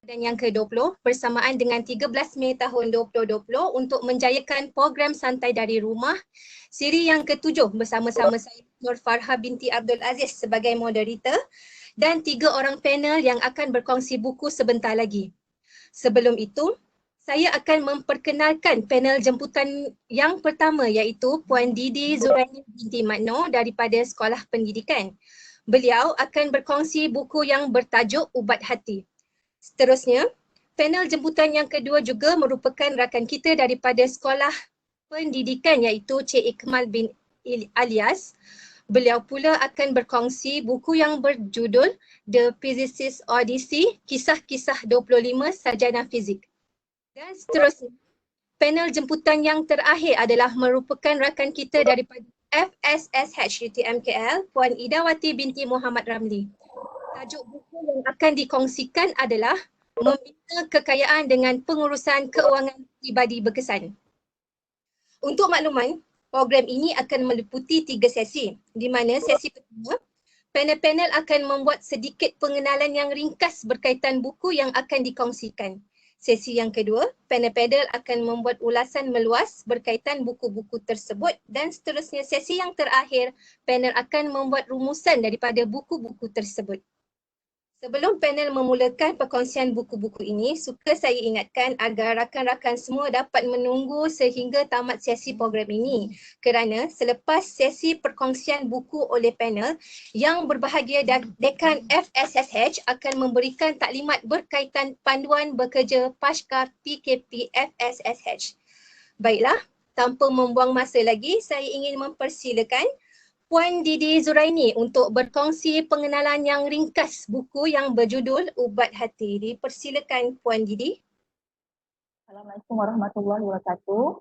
dan yang ke-20 bersamaan dengan 13 Mei tahun 2020 untuk menjayakan program Santai dari Rumah siri yang ke-7 bersama-sama saya Nur Farha binti Abdul Aziz sebagai moderator dan 3 orang panel yang akan berkongsi buku sebentar lagi. Sebelum itu, saya akan memperkenalkan panel jemputan yang pertama iaitu Puan Didi Zuraini binti Makno daripada Sekolah Pendidikan. Beliau akan berkongsi buku yang bertajuk Ubat Hati. Seterusnya, panel jemputan yang kedua juga merupakan rakan kita daripada Sekolah Pendidikan iaitu Cik Ikmal bin Alias. Beliau pula akan berkongsi buku yang berjudul The Physicist Odyssey, Kisah-Kisah 25 Sarjana Fizik. Dan seterusnya, panel jemputan yang terakhir adalah merupakan rakan kita daripada FSSH UTMKL, Puan Idawati binti Muhammad Ramli. Tajuk buku yang akan dikongsikan adalah Membina Kekayaan dengan Pengurusan Keuangan Pribadi Berkesan. Untuk makluman, program ini akan meliputi 3 sesi, di mana sesi pertama, panel-panel akan membuat sedikit pengenalan yang ringkas berkaitan buku yang akan dikongsikan. Sesi yang kedua, panel-panel akan membuat ulasan meluas berkaitan buku-buku tersebut dan seterusnya sesi yang terakhir, panel akan membuat rumusan daripada buku-buku tersebut. Sebelum panel memulakan perkongsian buku-buku ini, suka saya ingatkan agar rakan-rakan semua dapat menunggu sehingga tamat sesi program ini kerana selepas sesi perkongsian buku oleh panel, yang berbahagia Dekan FSSH akan memberikan taklimat berkaitan panduan bekerja Pasca PKP FSSH. Baiklah, tanpa membuang masa lagi, saya ingin mempersilakan Puan Didi Zuraini untuk berkongsi pengenalan yang ringkas buku yang berjudul Ubat Hati. Dipersilakan Puan Didi. Assalamualaikum warahmatullahi wabarakatuh.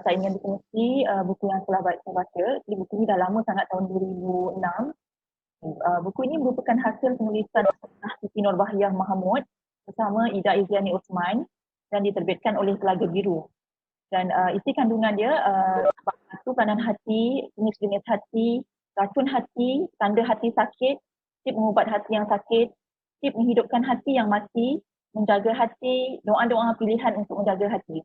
Saya ingin berkongsi buku yang telah saya baca. Jadi buku ini dah lama sangat, tahun 2006. Buku ini merupakan hasil penulisan Siti Nurbahiyah Mahamud bersama Ida Iziani Osman dan diterbitkan oleh Telaga Biru. Dan isi kandungan dia satu, kanan hati, jenis-jenis hati, racun hati, tanda hati sakit, tip mengubat hati yang sakit, tip menghidupkan hati yang mati, menjaga hati, doa-doa pilihan untuk menjaga hati.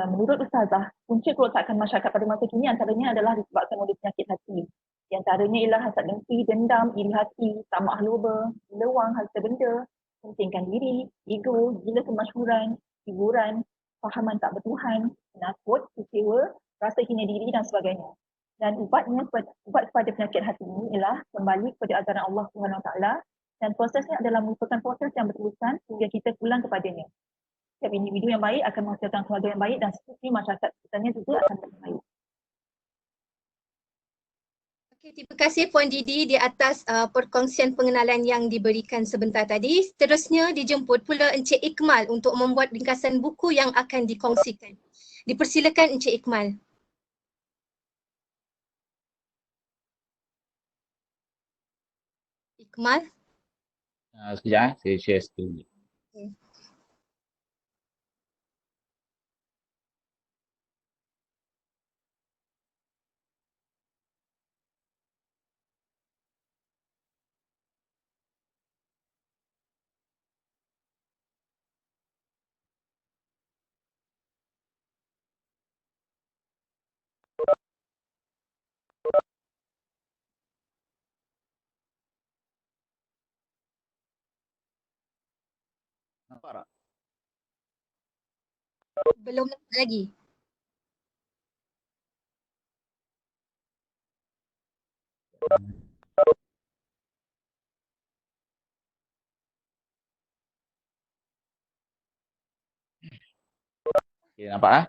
Menurut Ustazah, punca kerosakan masyarakat pada masa kini antaranya adalah disebabkan oleh penyakit hati. Di antaranya ialah hasad dengki, dendam, iri hati, tamak loba, lewang, harta benda, pentingkan diri, ego, gila kemasyhuran, hiburan, fahaman tak bertuhan, penakut, kecewa, rasa hina diri dan sebagainya. Dan ubat kepada penyakit hati ini ialah kembali kepada ajaran Allah Subhanahu Wa Taala dan prosesnya adalah merupakan proses yang berterusan hingga kita pulang kepadanya. Setiap individu yang baik akan menghasilkan keluarga yang baik dan seterusnya masyarakat sekitarnya juga akan lebih baik. Okay, terima kasih Puan Didi di atas perkongsian pengenalan yang diberikan sebentar tadi. Seterusnya dijemput pula Encik Ikmal untuk membuat ringkasan buku yang akan dikongsikan. Dipersilakan Encik Ikmal. Ikmal. Sekejap, saya share screen. Okay. Nampak tak? Belum lagi. Okay, nampak ah?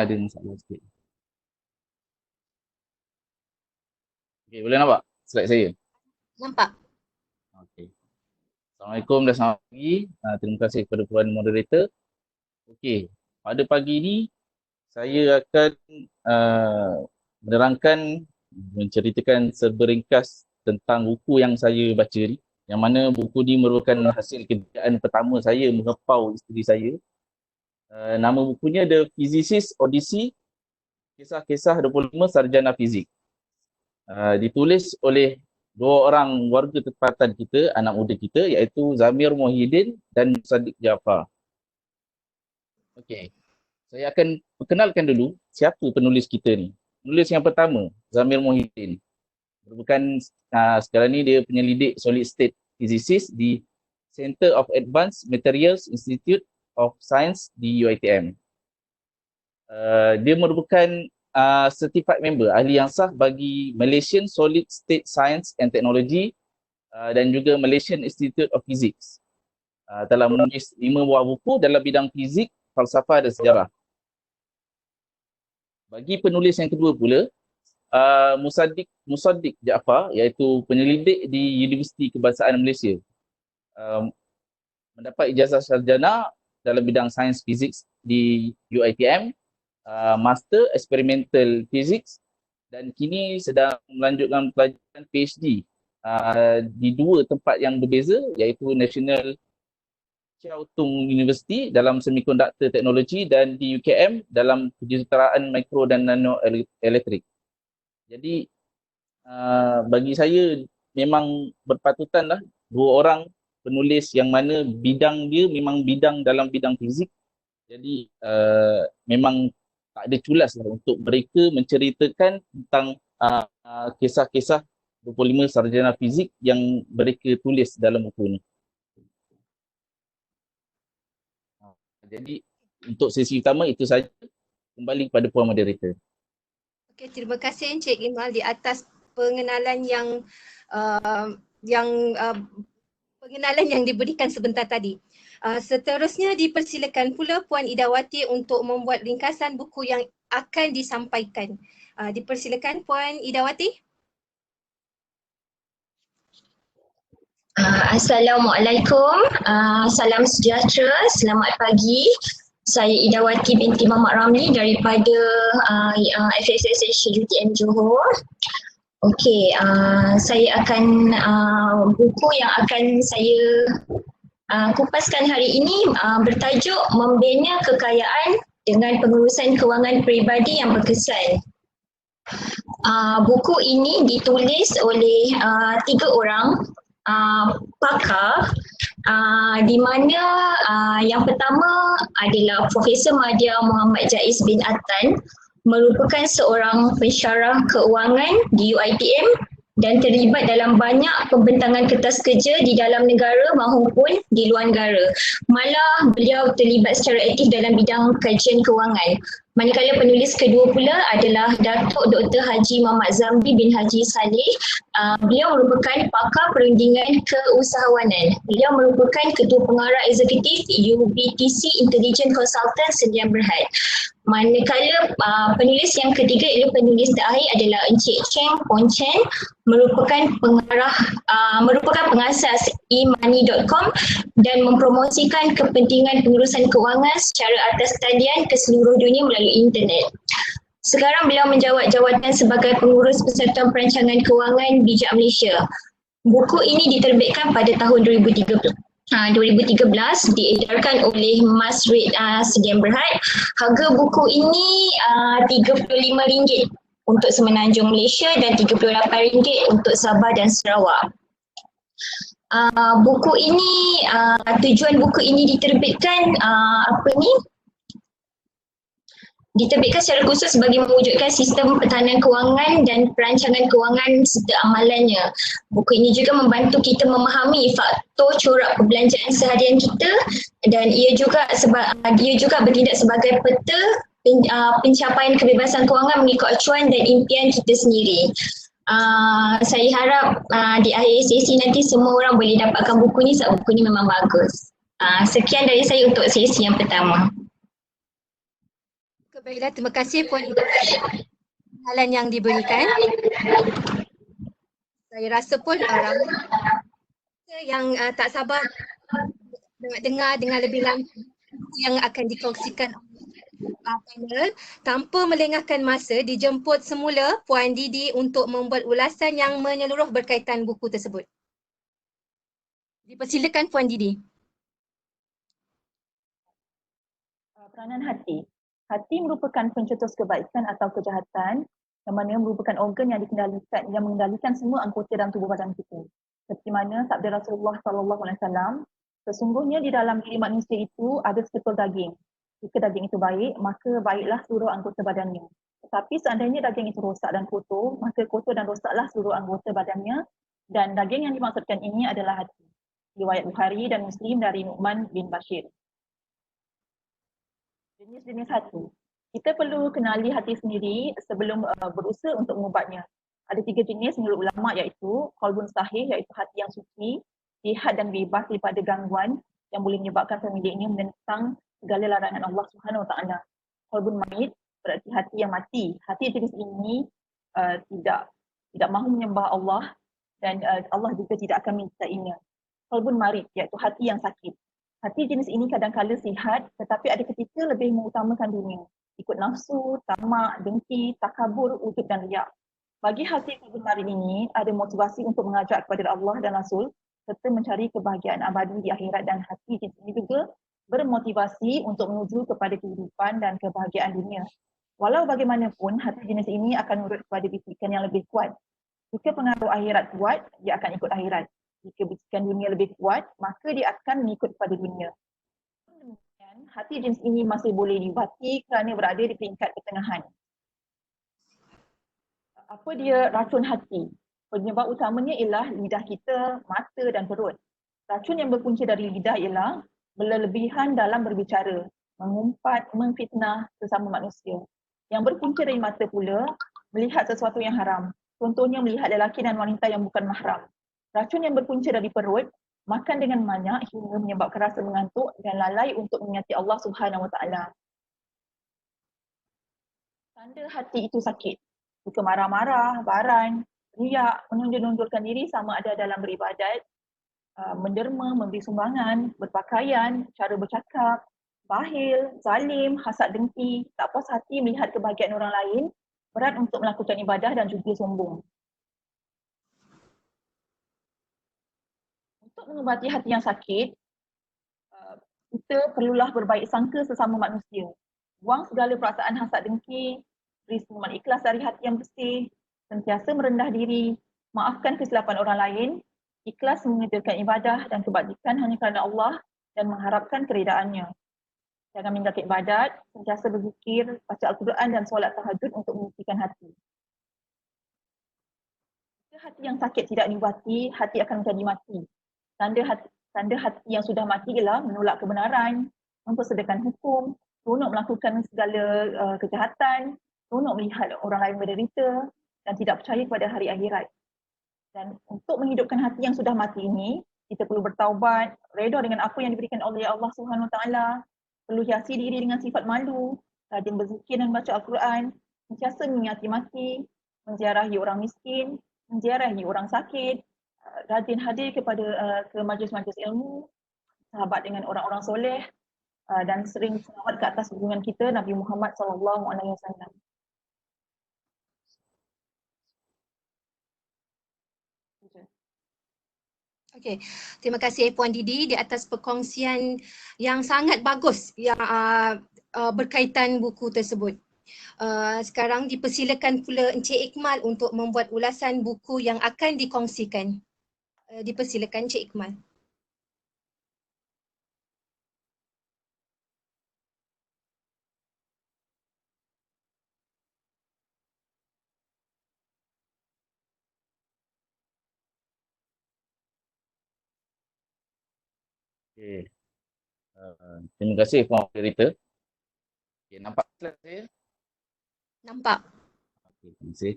Ada masalah sikit. Okay, boleh nampak slide saya? Nampak. Okay. Assalamualaikum dan selamat pagi. Terima kasih kepada Puan Moderator. Okey, pada pagi ini saya akan menerangkan, menceritakan seberingkas tentang buku yang saya baca ni, yang mana buku ni merupakan hasil kerjaan pertama saya menghepau isteri saya Nama bukunya The Physicist Odyssey, Kisah-Kisah 25 Sarjana Fizik. Ditulis oleh dua orang warga tempatan kita, anak muda kita, iaitu Zamir Mohidin dan Musaddiq Jaafar. Okey. Saya akan perkenalkan dulu siapa penulis kita ni. Penulis yang pertama, Zamir Mohidin. Merupakan sekarang ni dia penyelidik solid state physicist di Center of Advanced Materials Institute of Science di UiTM. Dia merupakan certified member, ahli yang sah bagi Malaysian Solid State Science and Technology dan juga Malaysian Institute of Physics. Telah menulis 5 buah buku dalam bidang fizik, falsafah dan sejarah. Bagi penulis yang kedua pula, Musaddiq Jaafar, iaitu penyelidik di Universiti Kebangsaan Malaysia. Mendapat ijazah sarjana dalam bidang sains fizik di UiTM, Master Experimental Physics, dan kini sedang melanjutkan pelajaran PhD di dua tempat yang berbeza, iaitu National Chiao Tung University dalam Semiconductor Technology dan di UKM dalam kejuruteraan mikro dan nano elektrik. Jadi bagi saya memang berpatutanlah dua orang penulis yang mana bidang dia memang bidang dalam bidang fizik. Jadi memang tak ada culas lah untuk mereka menceritakan tentang kisah-kisah 25 sarjana fizik yang mereka tulis dalam buku ni. Jadi untuk sesi utama itu saja. Kembali kepada Puan Moderator. Okey, terima kasih Encik Imal di atas pengenalan yang diberikan sebentar tadi. Seterusnya dipersilakan pula Puan Idawati untuk membuat ringkasan buku yang akan disampaikan. Dipersilakan Puan Idawati. Assalamualaikum, salam sejahtera, selamat pagi. Saya Idawati binti Mamat Ramli daripada FSSH UTM Johor. Okey, saya akan buku yang akan saya kupaskan hari ini bertajuk Membina Kekayaan dengan Pengurusan Kewangan Peribadi yang Berkesan. Buku ini ditulis oleh 3 orang pakar, di mana yang pertama adalah Profesor Madya Muhammad Jaiz bin Attan, merupakan seorang pensyarah keuangan di UiTM dan terlibat dalam banyak pembentangan kertas kerja di dalam negara maupun di luar negara. Malah beliau terlibat secara aktif dalam bidang kajian kewangan. Manakala penulis kedua pula adalah Datuk Dr. Haji Muhammad Zamri bin Haji Saleh. Beliau merupakan pakar perundingan keusahawanan. Beliau merupakan ketua pengarah eksekutif UBTC Intelligent Consultant Sdn Bhd. Manakala penulis yang ketiga ialah penulis terakhir adalah Encik Cheng Pon Chen, merupakan pengasas emoney.com dan mempromosikan kepentingan pengurusan kewangan secara atas talian ke seluruh dunia melalui internet. Sekarang beliau menjawat jawatan sebagai pengurus Persatuan Perancangan Kewangan Bijak Malaysia. Buku ini diterbitkan pada tahun 2013, diedarkan oleh Mas Red Sdn Bhd. Harga buku ini RM35 untuk Semenanjung Malaysia dan RM38 untuk Sabah dan Sarawak. Buku ini, tujuan buku ini diterbitkan diterbitkan secara khusus bagi mewujudkan sistem pertahanan kewangan dan perancangan kewangan serta amalannya. Buku ini juga membantu kita memahami faktor corak perbelanjaan seharian kita dan ia juga bertindak sebagai peta pencapaian kebebasan kewangan mengikut acuan dan impian kita sendiri. Saya harap di akhir sesi nanti semua orang boleh dapatkan buku ni sebab buku ni memang bagus. Sekian dari saya untuk sesi yang pertama. Baiklah, terima kasih Puan Idawati pengenalan yang diberikan. Saya rasa pun orang yang tak sabar nak dengar dengan lebih lanjut yang akan dikongsikan panel. Tanpa melengahkan masa, dijemput semula Puan Didi untuk membuat ulasan yang menyeluruh berkaitan buku tersebut. Dipersilakan Puan Didi. Peranan hati. Hati merupakan pencetus kebaikan atau kejahatan yang mana merupakan organ yang mengendalikan semua anggota dalam tubuh badan kita. Seperti mana sabda Rasulullah SAW, sesungguhnya di dalam diri manusia itu ada sekepul daging. Jika daging itu baik, maka baiklah seluruh anggota badannya. Tetapi seandainya daging itu rosak dan kotor, maka kotor dan rosaklah seluruh anggota badannya, dan daging yang dimaksudkan ini adalah hati. Riwayat Bukhari dan Muslim dari Nu'man bin Bashir. Jenis-jenis hati. Kita perlu kenali hati sendiri sebelum berusaha untuk mengubatnya. Ada 3 jenis menurut ulama, iaitu qalbun sahih, iaitu hati yang suci, sihat dan bebas daripada gangguan yang boleh menyebabkan pemiliknya menentang segala larangan Allah Subhanahu Wa Taala. Qalbun mayit berarti hati yang mati. Hati jenis ini tidak mahu menyembah Allah dan Allah juga tidak akan mencintainya. Qalbun marid, iaitu hati yang sakit. Hati jenis ini kadang-kala sihat, tetapi ada ketika lebih mengutamakan dunia. Ikut nafsu, tamak, dengki, takabur, ujub dan riak. Bagi hati qalbun marid ini, ada motivasi untuk mengajak kepada Allah dan Rasul serta mencari kebahagiaan abadi di akhirat, dan hati jenis ini juga bermotivasi untuk menuju kepada kehidupan dan kebahagiaan dunia. Walau bagaimanapun, hati jenis ini akan menurut kepada bisikan yang lebih kuat. Jika pengaruh akhirat kuat, dia akan ikut akhirat. Jika bisikan dunia lebih kuat, maka dia akan mengikut pada dunia. Demikian, hati jenis ini masih boleh diubati kerana berada di peringkat pertengahan. Apa dia racun hati? Penyebab utamanya ialah lidah kita, mata dan perut. Racun yang berpunca dari lidah ialah berlebihan dalam berbicara, mengumpat, memfitnah sesama manusia. Yang berpunca dari mata pula, melihat sesuatu yang haram. Contohnya melihat lelaki dan wanita yang bukan mahram. Racun yang berpunca dari perut, makan dengan banyak hingga menyebabkan rasa mengantuk dan lalai untuk mengingati Allah Subhanahu Wa Taala. Tanda hati itu sakit. Jika marah-marah, baran, riak, menunjuk-nunjukkan diri sama ada dalam beribadat, menderma, memberi sumbangan, berpakaian, cara bercakap, bahil, zalim, hasad dengki, tak puas hati melihat kebahagiaan orang lain, berat untuk melakukan ibadah dan juga sombong. Untuk mengubati hati yang sakit, kita perlulah berbaik sangka sesama manusia. Buang segala perasaan hasad dengki, beri senyuman ikhlas dari hati yang bersih, sentiasa merendah diri, maafkan kesilapan orang lain, ikhlas mengerjakan ibadah dan kebajikan hanya kerana Allah dan mengharapkan keredaannya. Jangan meninggalkan ibadat, sentiasa berzikir, baca Al-Quran dan solat tahajud untuk menyucikan hati. Jika hati yang sakit tidak diubati, hati akan menjadi mati. Tanda hati yang sudah mati ialah menolak kebenaran, mempersedakan hukum, seronok melakukan segala kejahatan, seronok melihat orang lain menderita dan tidak percaya kepada hari akhirat. Dan untuk menghidupkan hati yang sudah mati ini, kita perlu bertaubat, redha dengan apa yang diberikan oleh Allah Subhanahu Wa Taala, perlu hiasi diri dengan sifat malu, rajin berzikir dan baca Al-Quran, sentiasa mengingati mati, menziarahi orang miskin, menziarahi orang sakit, rajin hadir ke majlis-majlis ilmu, sahabat dengan orang-orang soleh, dan sering selawat ke atas junjungan kita Nabi Muhammad SAW. Okey, terima kasih Puan Didi di atas perkongsian yang sangat bagus yang berkaitan buku tersebut. Sekarang dipersilakan pula Encik Ikmal untuk membuat ulasan buku yang akan dikongsikan. Dipersilakan Encik Ikmal. Okay. Terima kasih Puan Moderator. Okay, nampak slide saya? Nampak. Okay, terima kasih.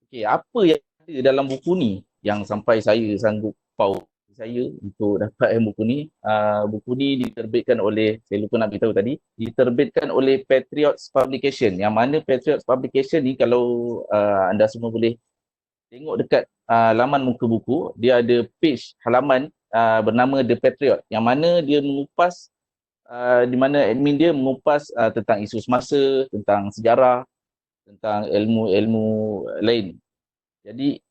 Okay, apa yang ada dalam buku ni yang sampai saya sanggup pau saya untuk dapat buku ni? Buku ni diterbitkan oleh, saya lupa nak beritahu tadi, diterbitkan oleh Patriots Publication. Yang mana Patriots Publication ni, kalau anda semua boleh tengok dekat laman muka buku, dia ada page halaman bernama The Patriot, yang mana dia mengupas di mana admin dia mengupas tentang isu semasa, tentang sejarah, tentang ilmu-ilmu lain. Jadi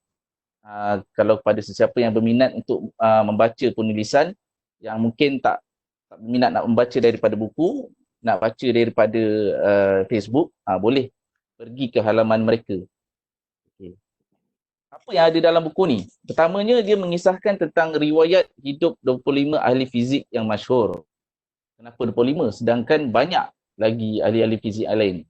kalau kepada sesiapa yang berminat untuk membaca penulisan yang mungkin tak berminat nak membaca daripada buku, nak baca daripada Facebook, boleh pergi ke halaman mereka. Okay. Apa yang ada dalam buku ni? Pertamanya, dia mengisahkan tentang riwayat hidup 25 ahli fizik yang masyhur. Kenapa 25? Sedangkan banyak lagi ahli-ahli fizik lain.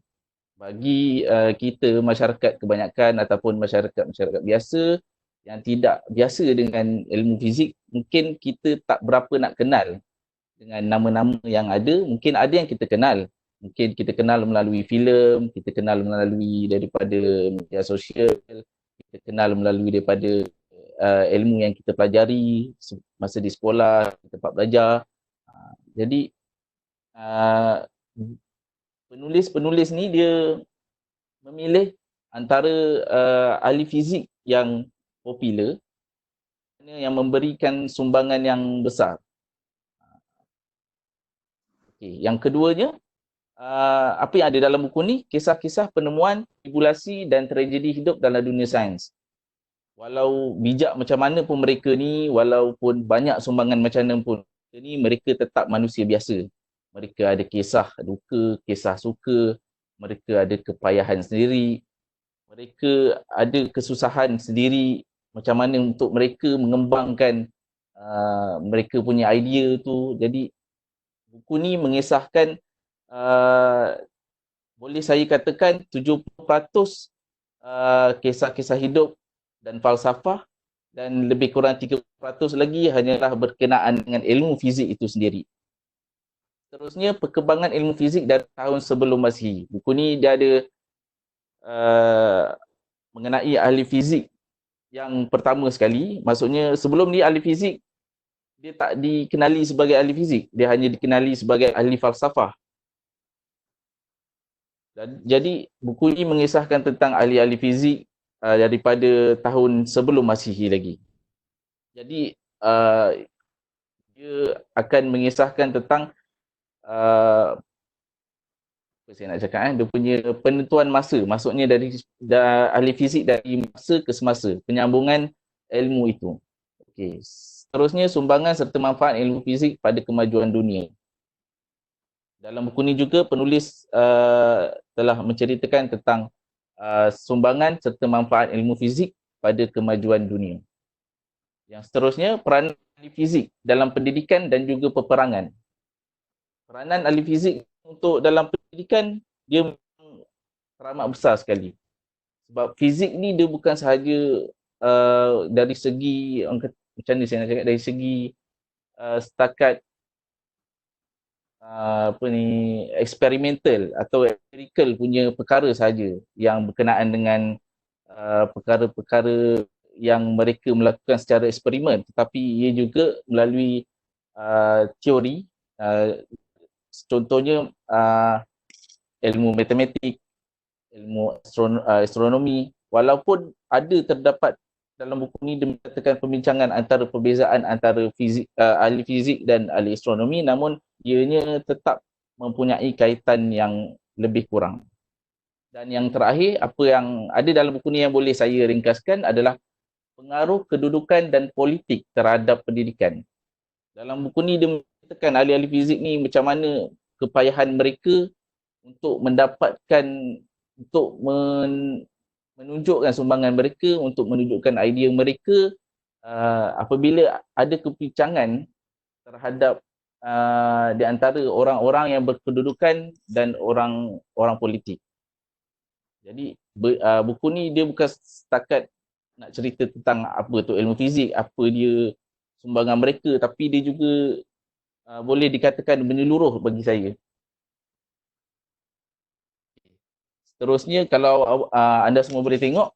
Bagi kita masyarakat kebanyakan ataupun masyarakat biasa yang tidak biasa dengan ilmu fizik, mungkin kita tak berapa nak kenal dengan nama-nama yang ada. Mungkin ada yang kita kenal. Mungkin kita kenal melalui filem, kita kenal melalui daripada media sosial, kita kenal melalui daripada ilmu yang kita pelajari masa di sekolah, di tempat belajar. Jadi penulis-penulis ni dia memilih antara ahli fizik yang popular yang memberikan sumbangan yang besar. Okay. Yang keduanya, apa yang ada dalam buku ni, kisah-kisah penemuan, tribulasi dan tragedi hidup dalam dunia sains. Walau bijak macam mana pun mereka ni, walaupun banyak sumbangan macam mana pun ni, mereka tetap manusia biasa. Mereka ada kisah duka, kisah suka, mereka ada kepayahan sendiri, mereka ada kesusahan sendiri, macam mana untuk mereka mengembangkan mereka punya idea tu. Jadi buku ni mengisahkan boleh saya katakan 70% kisah-kisah hidup dan falsafah, dan lebih kurang 30% lagi hanyalah berkenaan dengan ilmu fizik itu sendiri. Seterusnya, perkembangan ilmu fizik dari tahun sebelum Masihi. Buku ni dia ada mengenai ahli fizik yang pertama sekali. Maksudnya sebelum ni ahli fizik dia tak dikenali sebagai ahli fizik, dia hanya dikenali sebagai ahli falsafah. Jadi buku ini mengisahkan tentang ahli-ahli fizik daripada tahun sebelum Masihi lagi. Jadi dia akan mengisahkan tentang apa saya nak cakap, dia punya penentuan masa. Maksudnya dari ahli fizik dari masa ke semasa, penyambungan ilmu itu. Okey. Seterusnya, sumbangan serta manfaat ilmu fizik pada kemajuan dunia. Dalam buku ini juga penulis telah menceritakan tentang sumbangan serta manfaat ilmu fizik pada kemajuan dunia. Yang seterusnya, peranan ahli fizik dalam pendidikan dan juga peperangan. Peranan ahli fizik untuk dalam pendidikan dia teramat besar sekali. Sebab fizik ni dia bukan sahaja dari segi, macam ni saya nak cakap, dari segi setakat eksperimental atau empirical punya perkara sahaja yang berkenaan dengan perkara-perkara yang mereka melakukan secara eksperimen, tetapi ia juga melalui teori. Contohnya ilmu matematik, ilmu astronomi. Walaupun ada terdapat dalam buku ini dikatakan pembincangan antara perbezaan antara ahli fizik dan ahli astronomi, namun ianya tetap mempunyai kaitan yang lebih kurang. Dan yang terakhir, apa yang ada dalam buku ini yang boleh saya ringkaskan adalah pengaruh kedudukan dan politik terhadap pendidikan. Dalam buku ini dia mengatakan ahli-ahli fizik ni macam mana kepayahan mereka untuk mendapatkan, untuk menunjukkan sumbangan mereka, untuk menunjukkan idea mereka apabila ada kepincangan terhadap di antara orang-orang yang berkedudukan dan orang politik. Jadi buku ni dia bukan setakat nak cerita tentang apa tu ilmu fizik, apa dia sumbangan mereka, tapi dia juga boleh dikatakan menyeluruh bagi saya. Seterusnya, kalau anda semua boleh tengok,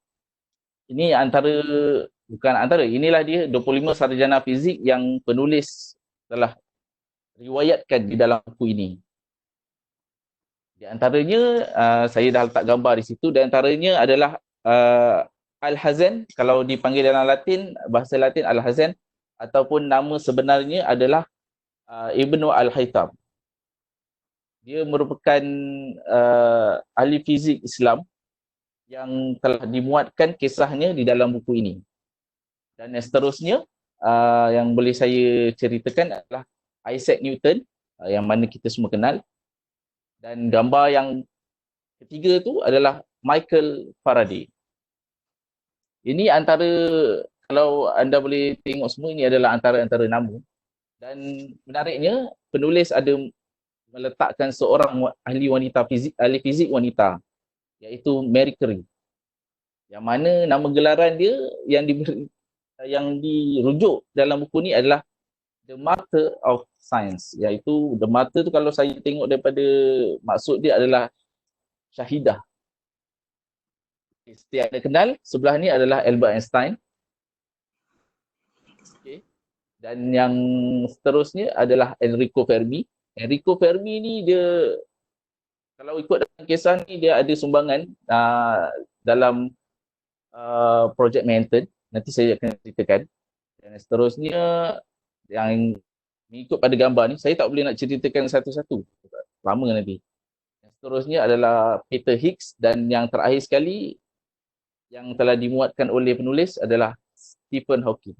ini inilah dia 25 sarjana fizik yang penulis telah riwayatkan di dalam buku ini. Di antaranya, saya dah letak gambar di situ, di antaranya adalah Alhazen, kalau dipanggil dalam Latin, bahasa Latin Alhazen, ataupun nama sebenarnya adalah Ibnu Al-Haytham. Dia merupakan ahli fizik Islam yang telah dimuatkan kisahnya di dalam buku ini. Dan yang seterusnya yang boleh saya ceritakan adalah Isaac Newton, yang mana kita semua kenal. Dan gambar yang ketiga tu adalah Michael Faraday. Ini antara, kalau anda boleh tengok semua, ini adalah antara nama. Dan menariknya, penulis ada meletakkan seorang ahli fizik wanita, iaitu Marie Curie. Yang mana nama gelaran dia yang dirujuk dalam buku ni adalah The Mother of Science, iaitu The Mother tu kalau saya tengok daripada maksud dia adalah Syahidah. Setiap anda kenal, sebelah ni adalah Albert Einstein. Okay. Dan yang seterusnya adalah Enrico Fermi. Enrico Fermi ni dia, kalau ikut dalam kisah ni, dia ada sumbangan dalam projek Manhattan. Nanti saya akan ceritakan. Dan seterusnya, yang mengikut pada gambar ni, saya tak boleh nak ceritakan satu-satu. Lama nanti. Yang seterusnya adalah Peter Higgs, dan yang terakhir sekali yang telah dimuatkan oleh penulis adalah Stephen Hawking.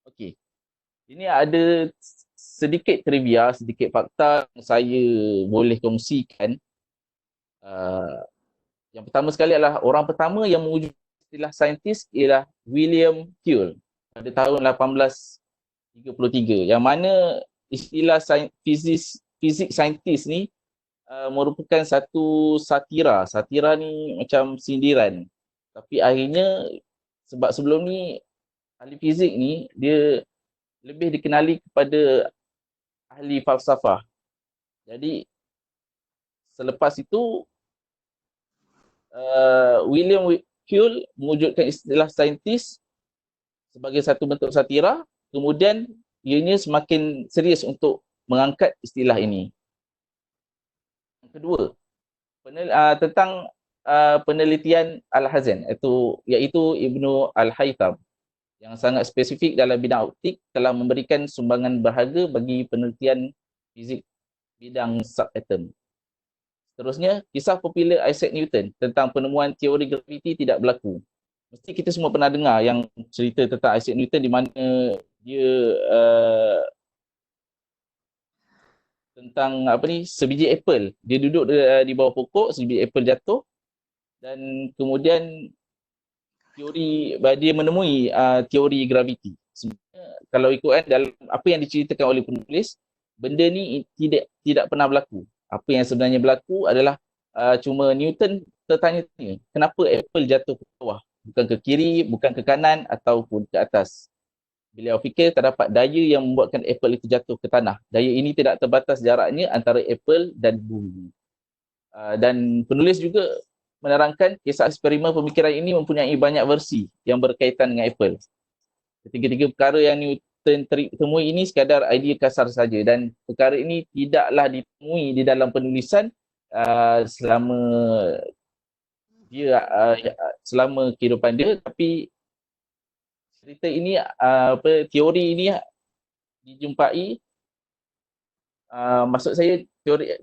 Okey. Ini ada sedikit trivia, sedikit fakta yang saya boleh kongsikan. Yang pertama sekali adalah orang pertama yang mewujudkan istilah saintis ialah William Whewell pada tahun 1833. Yang mana istilah fizik saintis ni merupakan satu satira. Satira ni macam sindiran. Tapi akhirnya, sebab sebelum ni ahli fizik ni dia lebih dikenali kepada ahli falsafah. Jadi selepas itu William Whewell mewujudkan istilah saintis sebagai satu bentuk satira. Kemudian ianya semakin serius untuk mengangkat istilah ini. Kedua, tentang penelitian Al-Hazen, iaitu Ibnu Al-Haytham, yang sangat spesifik dalam bidang optik, telah memberikan sumbangan berharga bagi penelitian fizik bidang subatom. Seterusnya, kisah popular Isaac Newton tentang penemuan teori graviti tidak berlaku. Mesti kita semua pernah dengar yang cerita tentang Isaac Newton di mana dia tentang sebiji apple. Dia duduk di bawah pokok, sebiji apple jatuh, dan kemudian dia menemui teori graviti. Sebenarnya kalau ikutkan dalam apa yang diceritakan oleh penulis, benda ni tidak pernah berlaku. Apa yang sebenarnya berlaku adalah cuma Newton tertanya-tanya, kenapa apple jatuh ke bawah, bukan ke kiri, bukan ke kanan ataupun ke atas. Beliau fikir terdapat daya yang membuatkan apple itu jatuh ke tanah. Daya ini tidak terbatas jaraknya antara apple dan bumi. Dan penulis juga menerangkan kisah eksperimen pemikiran ini mempunyai banyak versi yang berkaitan dengan apple. Ketiga-tiga perkara yang Newton temui ini sekadar idea kasar saja, dan perkara ini tidaklah ditemui di dalam penulisan selama kehidupan dia, tapi cerita ini, teori ini dijumpai, maksud saya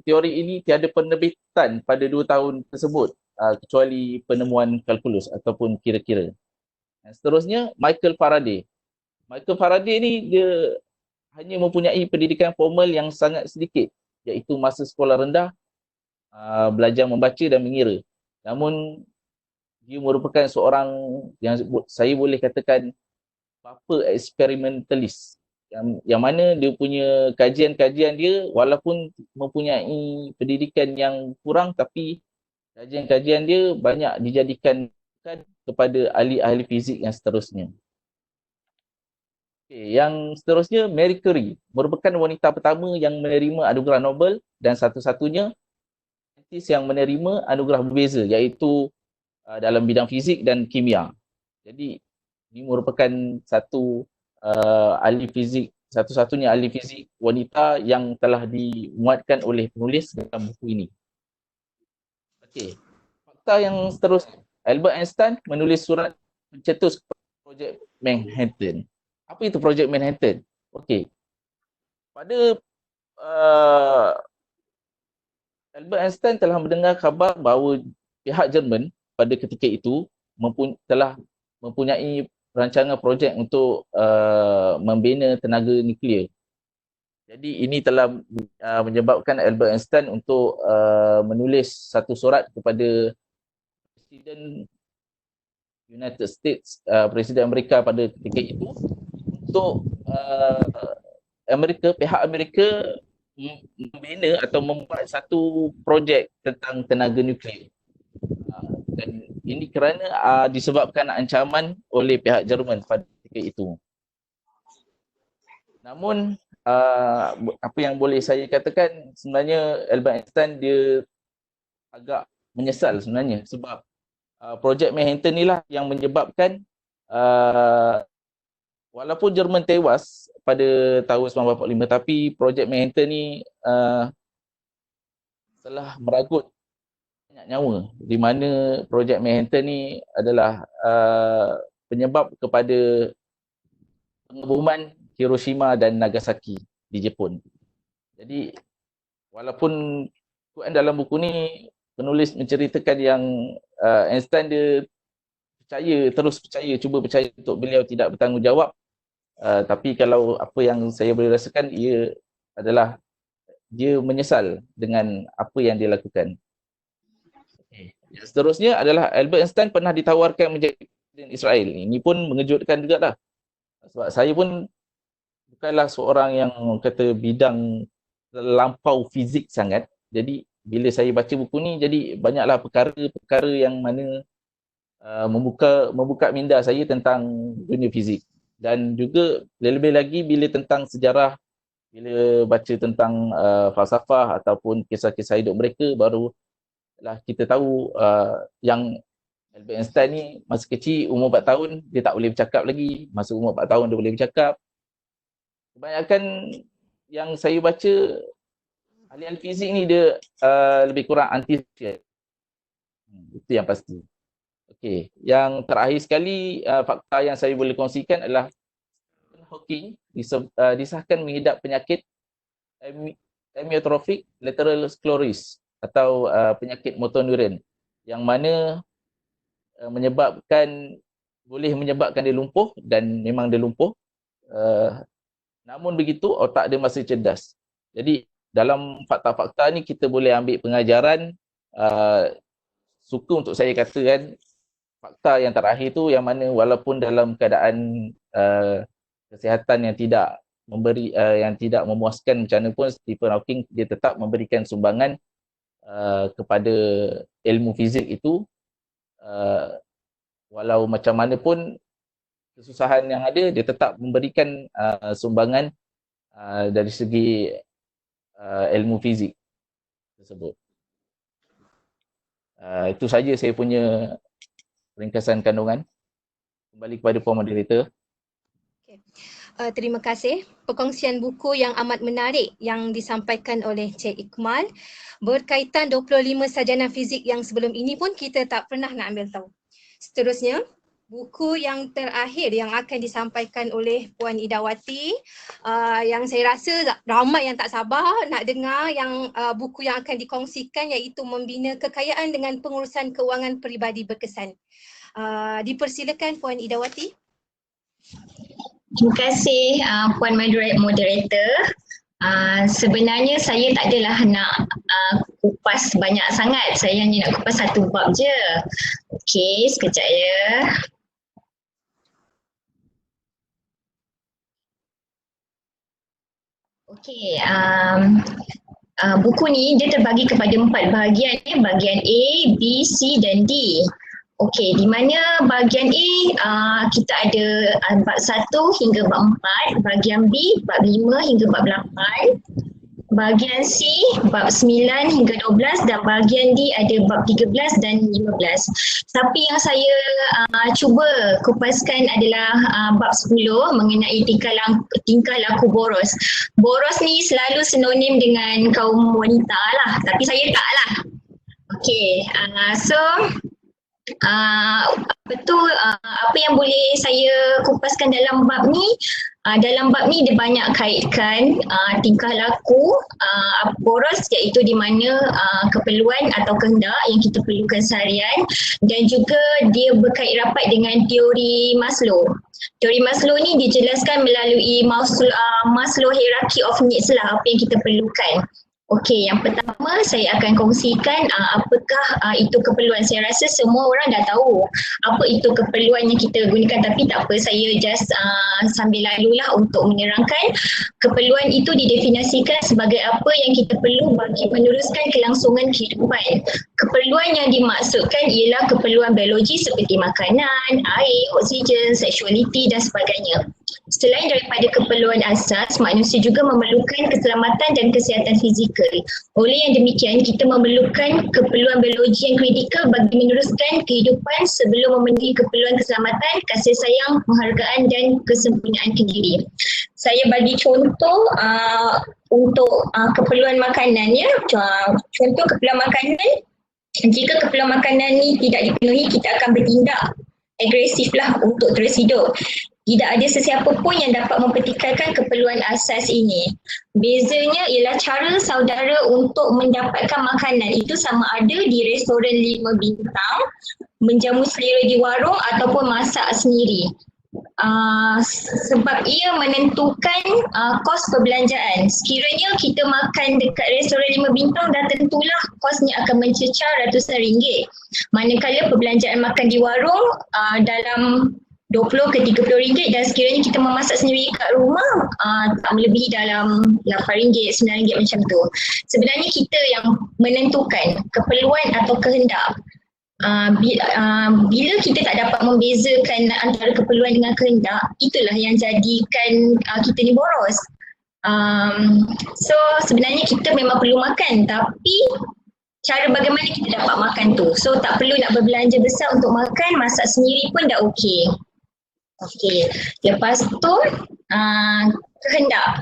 teori ini tiada penerbitan pada 2 tahun tersebut, kecuali penemuan kalkulus ataupun kira-kira. Seterusnya, Michael Faraday. Michael Faraday ni dia hanya mempunyai pendidikan formal yang sangat sedikit, iaitu masa sekolah rendah, belajar membaca dan mengira. Namun dia merupakan seorang yang saya boleh katakan bapa eksperimentalist, yang mana dia punya kajian-kajian dia walaupun mempunyai pendidikan yang kurang, tapi kajian-kajian dia banyak dijadikan kepada ahli-ahli fizik yang seterusnya. Yang seterusnya, Marie Curie merupakan wanita pertama yang menerima anugerah Nobel dan satu-satunya saintis yang menerima anugerah berbeza, iaitu dalam bidang fizik dan kimia. Jadi ini merupakan satu-satunya ahli fizik wanita yang telah dimuatkan oleh penulis dalam buku ini. Okey. Fakta yang seterusnya, Albert Einstein menulis surat mencetus projek Manhattan. Apa itu projek Manhattan? Okey. Pada Albert Einstein telah mendengar khabar bahawa pihak Jerman pada ketika itu telah mempunyai rancangan projek untuk membina tenaga nuklear. Jadi ini telah menyebabkan Albert Einstein untuk menulis satu surat kepada Presiden United States, Presiden Amerika pada ketika itu untuk pihak Amerika membina atau membuat satu projek tentang tenaga nuklear. Dan ini kerana disebabkan ancaman oleh pihak Jerman pada ketika itu. Namun apa yang boleh saya katakan, sebenarnya Albert Einstein dia agak menyesal sebenarnya, sebab projek Manhattan inilah yang menyebabkan walaupun Jerman tewas pada tahun 1945, tapi projek Manhattan ni telah meragut banyak nyawa, di mana projek Manhattan ni adalah penyebab kepada pengeboman Hiroshima dan Nagasaki di Jepun. Jadi walaupun dalam buku ni penulis menceritakan yang Einstein dia terus percaya, cuba percaya untuk beliau tidak bertanggungjawab, tapi kalau apa yang saya boleh rasakan, ia adalah dia menyesal dengan apa yang dia lakukan. Yang seterusnya adalah Albert Einstein pernah ditawarkan menjadi Presiden Israel. Ini pun mengejutkan juga lah, sebab saya pun bukanlah seorang yang kata bidang terlampau fizik sangat. Jadi bila saya baca buku ni, jadi banyaklah perkara-perkara yang mana membuka minda saya tentang dunia fizik. Dan juga lebih lagi bila tentang sejarah, bila baca tentang falsafah ataupun kisah-kisah hidup mereka, barulah kita tahu yang Albert Einstein ni masa kecil, umur 4 tahun, dia tak boleh bercakap lagi. Masa umur 4 tahun dia boleh bercakap. Kebanyakan yang saya baca, ahli-ahli fizik ni dia lebih kurang anti-sosial. Itu yang pasti. Okey, yang terakhir sekali, fakta yang saya boleh kongsikan adalah Stephen Hawking disahkan mengidap penyakit amyotrophic lateral sclerosis atau penyakit motor neuron, yang mana boleh menyebabkan dia lumpuh, dan memang dia lumpuh. Namun begitu, otak dia masih cerdas. Jadi dalam fakta-fakta ni kita boleh ambil pengajaran. Suka untuk saya katakan fakta yang terakhir tu, yang mana walaupun dalam keadaan kesihatan yang tidak memuaskan macam mana pun, Stephen Hawking dia tetap memberikan sumbangan kepada ilmu fizik itu. Walau macam mana pun kesusahan yang ada, dia tetap memberikan sumbangan dari segi ilmu fizik tersebut. Itu saja saya punya ringkasan kandungan. Kembali kepada Puan Moderator. Okay. Terima kasih. Perkongsian buku yang amat menarik yang disampaikan oleh Cik Ikmal berkaitan 25 sarjana fizik yang sebelum ini pun kita tak pernah nak ambil tahu. Seterusnya, buku yang terakhir yang akan disampaikan oleh Puan Idawati, yang saya rasa ramai yang tak sabar nak dengar yang buku yang akan dikongsikan, iaitu Membina Kekayaan dengan Pengurusan Kewangan Peribadi Berkesan. Dipersilakan Puan Idawati. Terima kasih Puan Moderator. Sebenarnya saya tak adalah nak kupas banyak sangat, saya hanya nak kupas satu bab je. Okey, sekejap ya. Okey, buku ni dia terbagi kepada 4 bahagian, bahagian A, B, C dan D. Okey, di mana bahagian A kita ada bab 1 hingga bab 4, bahagian B bab 5 hingga bab 8, bahagian C bab 9 hingga 12 dan bahagian D ada bab 13 dan 15. Tapi yang saya cuba kupaskan adalah bab 10 mengenai tingkah laku boros. Boros ni selalu sinonim dengan kaum wanita lah, tapi saya tak lah. Okey, so apa yang boleh saya kupaskan dalam bab ni? Dalam bab ni dia banyak kaitkan tingkah laku boros, iaitu di mana keperluan atau kehendak yang kita perlukan seharian, dan juga dia berkait rapat dengan teori Maslow. Teori Maslow ni dijelaskan melalui Maslow hierarchy of needs lah, apa yang kita perlukan. Okey, yang pertama saya akan kongsikan apakah itu keperluan. Saya rasa semua orang dah tahu apa itu keperluan yang kita gunakan, tapi tak apa, saya just sambil lalulah untuk menerangkan. Keperluan itu didefinisikan sebagai apa yang kita perlu bagi meneruskan kelangsungan kehidupan. Keperluan yang dimaksudkan ialah keperluan biologi seperti makanan, air, oksigen, seksualiti dan sebagainya. Selain daripada keperluan asas, manusia juga memerlukan keselamatan dan kesihatan fizikal. Oleh yang demikian, kita memerlukan keperluan biologi yang kritikal bagi meneruskan kehidupan sebelum memenuhi keperluan keselamatan, kasih sayang, penghargaan dan kesempurnaan diri. Saya bagi contoh untuk keperluan makanan ya. Contoh keperluan makanan, jika keperluan makanan ni tidak dipenuhi, kita akan bertindak agresif lah untuk terus hidup. Tidak ada sesiapa pun yang dapat mempertikaikan keperluan asas ini. Bezanya ialah cara saudara untuk mendapatkan makanan itu sama ada di restoran 5 bintang, menjamu selera di warung ataupun masak sendiri. Sebab ia menentukan kos perbelanjaan. Sekiranya kita makan dekat restoran 5 bintang, dah tentulah kosnya akan mencecah ratusan ringgit. Manakala perbelanjaan makan di warung dalam 20 ke 30 ringgit, dan sekiranya kita memasak sendiri kat rumah tak melebihi dalam 8 ringgit, 9 ringgit macam tu. Sebenarnya kita yang menentukan keperluan atau kehendak. Bila kita tak dapat membezakan antara keperluan dengan kehendak, itulah yang jadikan kita ni boros. So sebenarnya kita memang perlu makan, tapi cara bagaimana kita dapat makan tu. So tak perlu nak berbelanja besar untuk makan, masak sendiri pun dah okey. Okey, lepas tu kehendak.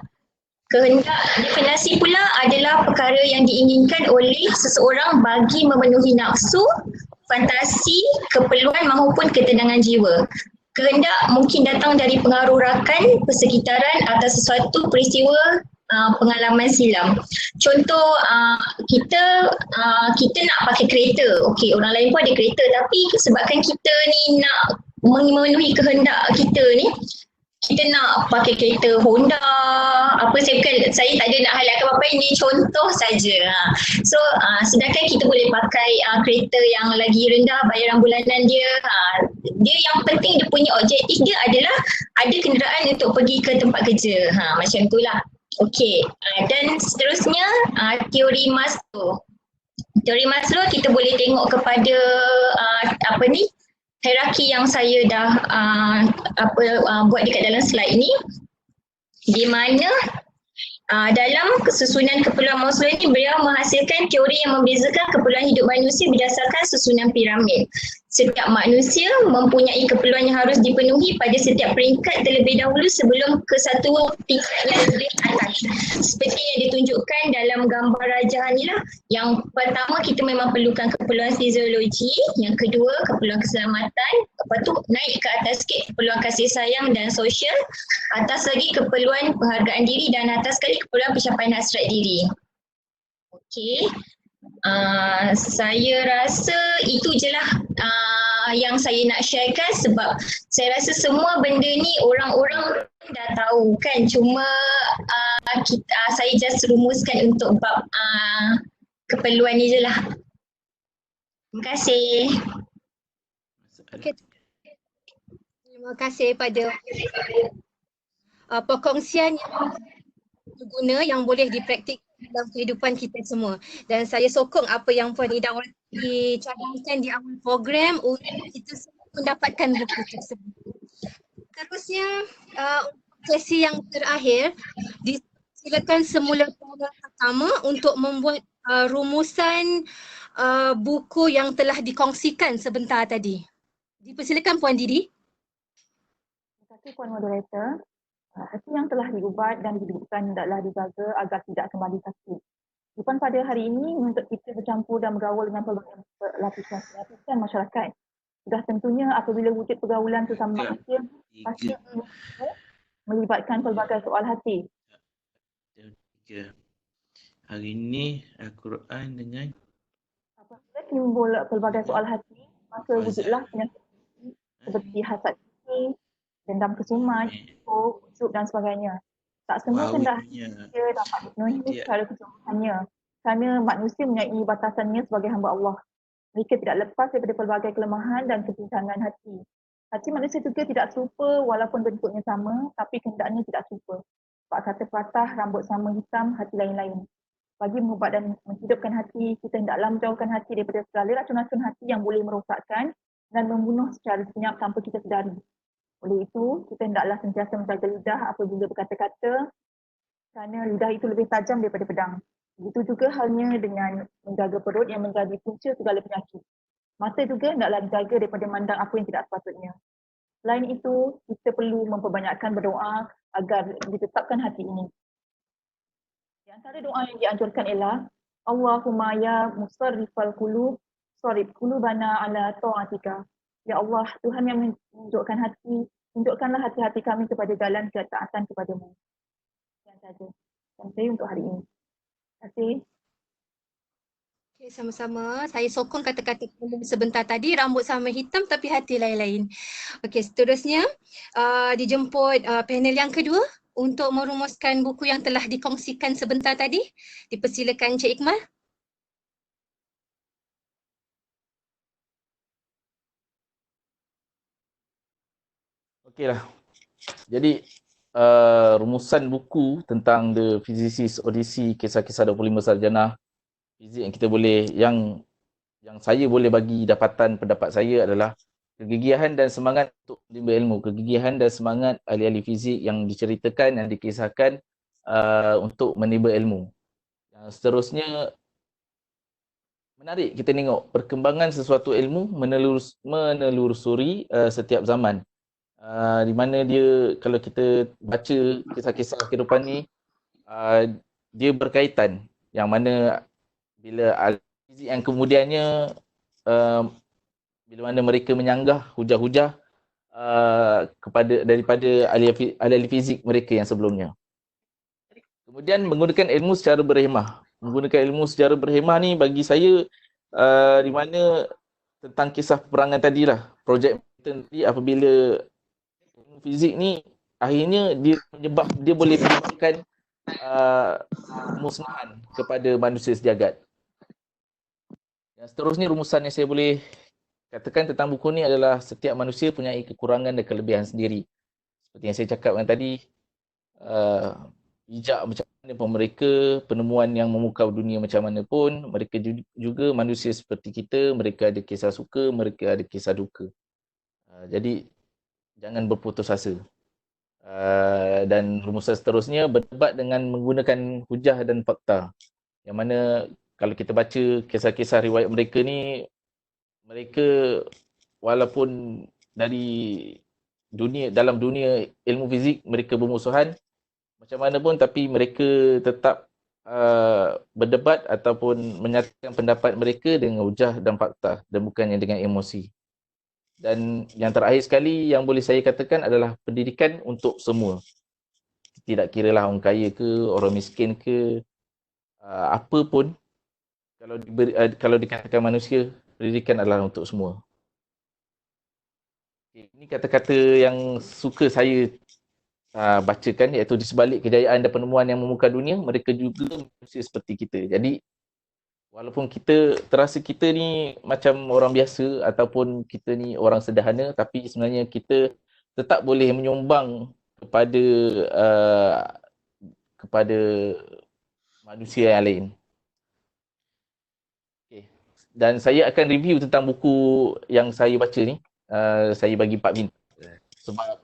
Kehendak definisi pula adalah perkara yang diinginkan oleh seseorang bagi memenuhi nafsu, fantasi, keperluan maupun ketenangan jiwa. Kehendak mungkin datang dari pengaruh rakan, persekitaran atau sesuatu peristiwa pengalaman silam. Contoh kita nak pakai kereta. Okey, orang lain pun ada kereta, tapi sebabkan kita ni nak memenuhi kehendak kita ni, kita nak pakai kereta Honda, saya tak ada nak highlightkan apa-apa, ini contoh saja. So sedangkan kita boleh pakai kereta yang lagi rendah bayaran bulanan dia. Dia yang penting dia punya objektif dia adalah ada kenderaan untuk pergi ke tempat kerja. Macam itulah. Okey, dan seterusnya teori Maslow. Teori Maslow kita boleh tengok kepada hierarki yang saya dah buat dekat dalam slide ni, di mana dalam kesusunan keperluan Maslow ini beliau menghasilkan teori yang membezakan keperluan hidup manusia berdasarkan susunan piramid. Setiap manusia mempunyai keperluan yang harus dipenuhi pada setiap peringkat terlebih dahulu sebelum ke satu tingkat yang lebih atas. Seperti yang ditunjukkan dalam gambar rajah ni lah. Yang pertama, kita memang perlukan keperluan fiziologi. Yang kedua, keperluan keselamatan. Lepas tu naik ke atas sikit, keperluan kasih sayang dan sosial. Atas lagi keperluan penghargaan diri, dan atas sekali keperluan pencapaian hasrat diri. Okey. Saya rasa itu je lah yang saya nak sharekan, sebab saya rasa semua benda ni orang-orang dah tahu kan, cuma saya just rumuskan untuk bab keperluan ni je lah. Terima kasih. Okay. Terima kasih pada perkongsian yang berguna yang boleh dipraktik dalam kehidupan kita semua. Dan saya sokong apa yang Puan Ida cadangkan di awal program untuk kita semua mendapatkan buku tersebut. Terusnya, sesi yang terakhir, silakan semula pertama untuk membuat rumusan buku yang telah dikongsikan sebentar tadi. Dipersilakan Puan Didi. Terima kasih Puan Moderator. Hati yang telah diubat dan didudukkan hendaklah dijaga agar tidak kembali sakit. Kehidupan pada hari ini menuntut kita bercampur dan bergaul dengan pelbagai lapisan masyarakat. Sudah tentunya apabila wujud pergaulan sesama manusia pasti melibatkan pelbagai soal hati. Tiga. Hari ini Al-Quran dengan Apabila timbul pelbagai soal hati, maka wujudlah penyakit seperti hasad dengki, dendam kesumat, ujub dan sebagainya. Tak semua kehendak manusia dapat dipenuhi secara keseluruhannya kerana manusia mempunyai batasannya sebagai hamba Allah. Mereka tidak lepas daripada pelbagai kelemahan dan kebincangan hati. Hati manusia juga tidak serupa walaupun bentuknya sama, tapi kehendaknya tidak serupa. Sebab kata patah, rambut sama hitam, hati lain-lain. Bagi mengubat dan menghidupkan hati, kita hendaklah menjauhkan hati daripada segala racun-racun hati yang boleh merosakkan dan membunuh secara senyap tanpa kita sedari. Oleh itu, kita hendaklah sentiasa menjaga lidah apabila berkata-kata kerana lidah itu lebih tajam daripada pedang. Begitu juga halnya dengan menjaga perut yang menjadi punca segala penyakit. Mata juga hendaklah dijaga daripada memandang apa yang tidak sepatutnya. Selain itu, kita perlu memperbanyakkan berdoa agar ditetapkan hati ini. Di antara doa yang dianjurkan ialah Allahumma ya musarrifal qulub, sarif qulubana ala ta'atika. Ya Allah, Tuhan yang menunjukkan hati, tunjukkanlah hati-hati kami kepada jalan ketaatan kepadamu. Sekian saja dan saya untuk hari ini. Terima kasih. Okay, sama-sama. Saya sokong kata-kata sebentar tadi, rambut sama hitam tapi hati lain-lain. Okey, seterusnya dijemput panel yang kedua untuk merumuskan buku yang telah dikongsikan sebentar tadi. Dipersilakan Cik Iqmal. Okeylah. Jadi rumusan buku tentang The Physicist Odyssey, kisah-kisah 25 sarjana fizik yang kita boleh, yang saya boleh bagi dapatan pendapat saya adalah kegigihan dan semangat untuk menimba ilmu, kegigihan dan semangat ahli-ahli fizik yang diceritakan, yang dikisahkan untuk menimba ilmu. Yang seterusnya, menarik kita tengok perkembangan sesuatu ilmu menelusuri setiap zaman. Di mana dia, kalau kita baca kisah-kisah kehidupan ni, dia berkaitan, yang mana bila ahli fizik yang kemudiannya bila mana mereka menyanggah hujah-hujah daripada ahli fizik mereka yang sebelumnya. Kemudian menggunakan ilmu secara berhemah. Menggunakan ilmu secara berhemah ni bagi saya di mana tentang kisah peperangan tadilah, projek tadi, apabila ilmu fizik ni akhirnya dia boleh menyebabkan kemusnahan kepada manusia sejagat. Yang seterusnya, rumusan yang saya boleh katakan tentang buku ni adalah setiap manusia punya kekurangan dan kelebihan sendiri. Seperti yang saya cakapkan tadi, bijak macam mana pun mereka, penemuan yang memukau dunia macam mana pun, mereka juga manusia seperti kita, mereka ada kisah suka, mereka ada kisah duka. Jadi, jangan berputus asa. Dan rumusan seterusnya, berdebat dengan menggunakan hujah dan fakta. Yang mana kalau kita baca kisah-kisah riwayat mereka ni, mereka walaupun dalam dunia ilmu fizik mereka bermusuhan macam mana pun, tapi mereka tetap berdebat ataupun menyatakan pendapat mereka dengan hujah dan fakta dan bukannya dengan emosi. Dan yang terakhir sekali yang boleh saya katakan adalah pendidikan untuk semua. Tidak kiralah orang kaya ke, orang miskin ke, apa pun, kalau dikatakan manusia, pendidikan adalah untuk semua. Ini kata-kata yang suka saya bacakan, iaitu di sebalik kejayaan dan penemuan yang memukau dunia, mereka juga manusia seperti kita. Jadi walaupun kita terasa kita ni macam orang biasa ataupun kita ni orang sederhana, tapi sebenarnya kita tetap boleh menyumbang kepada manusia yang lain. Dan saya akan review tentang buku yang saya baca ni. Saya bagi 4 bintang. Sebab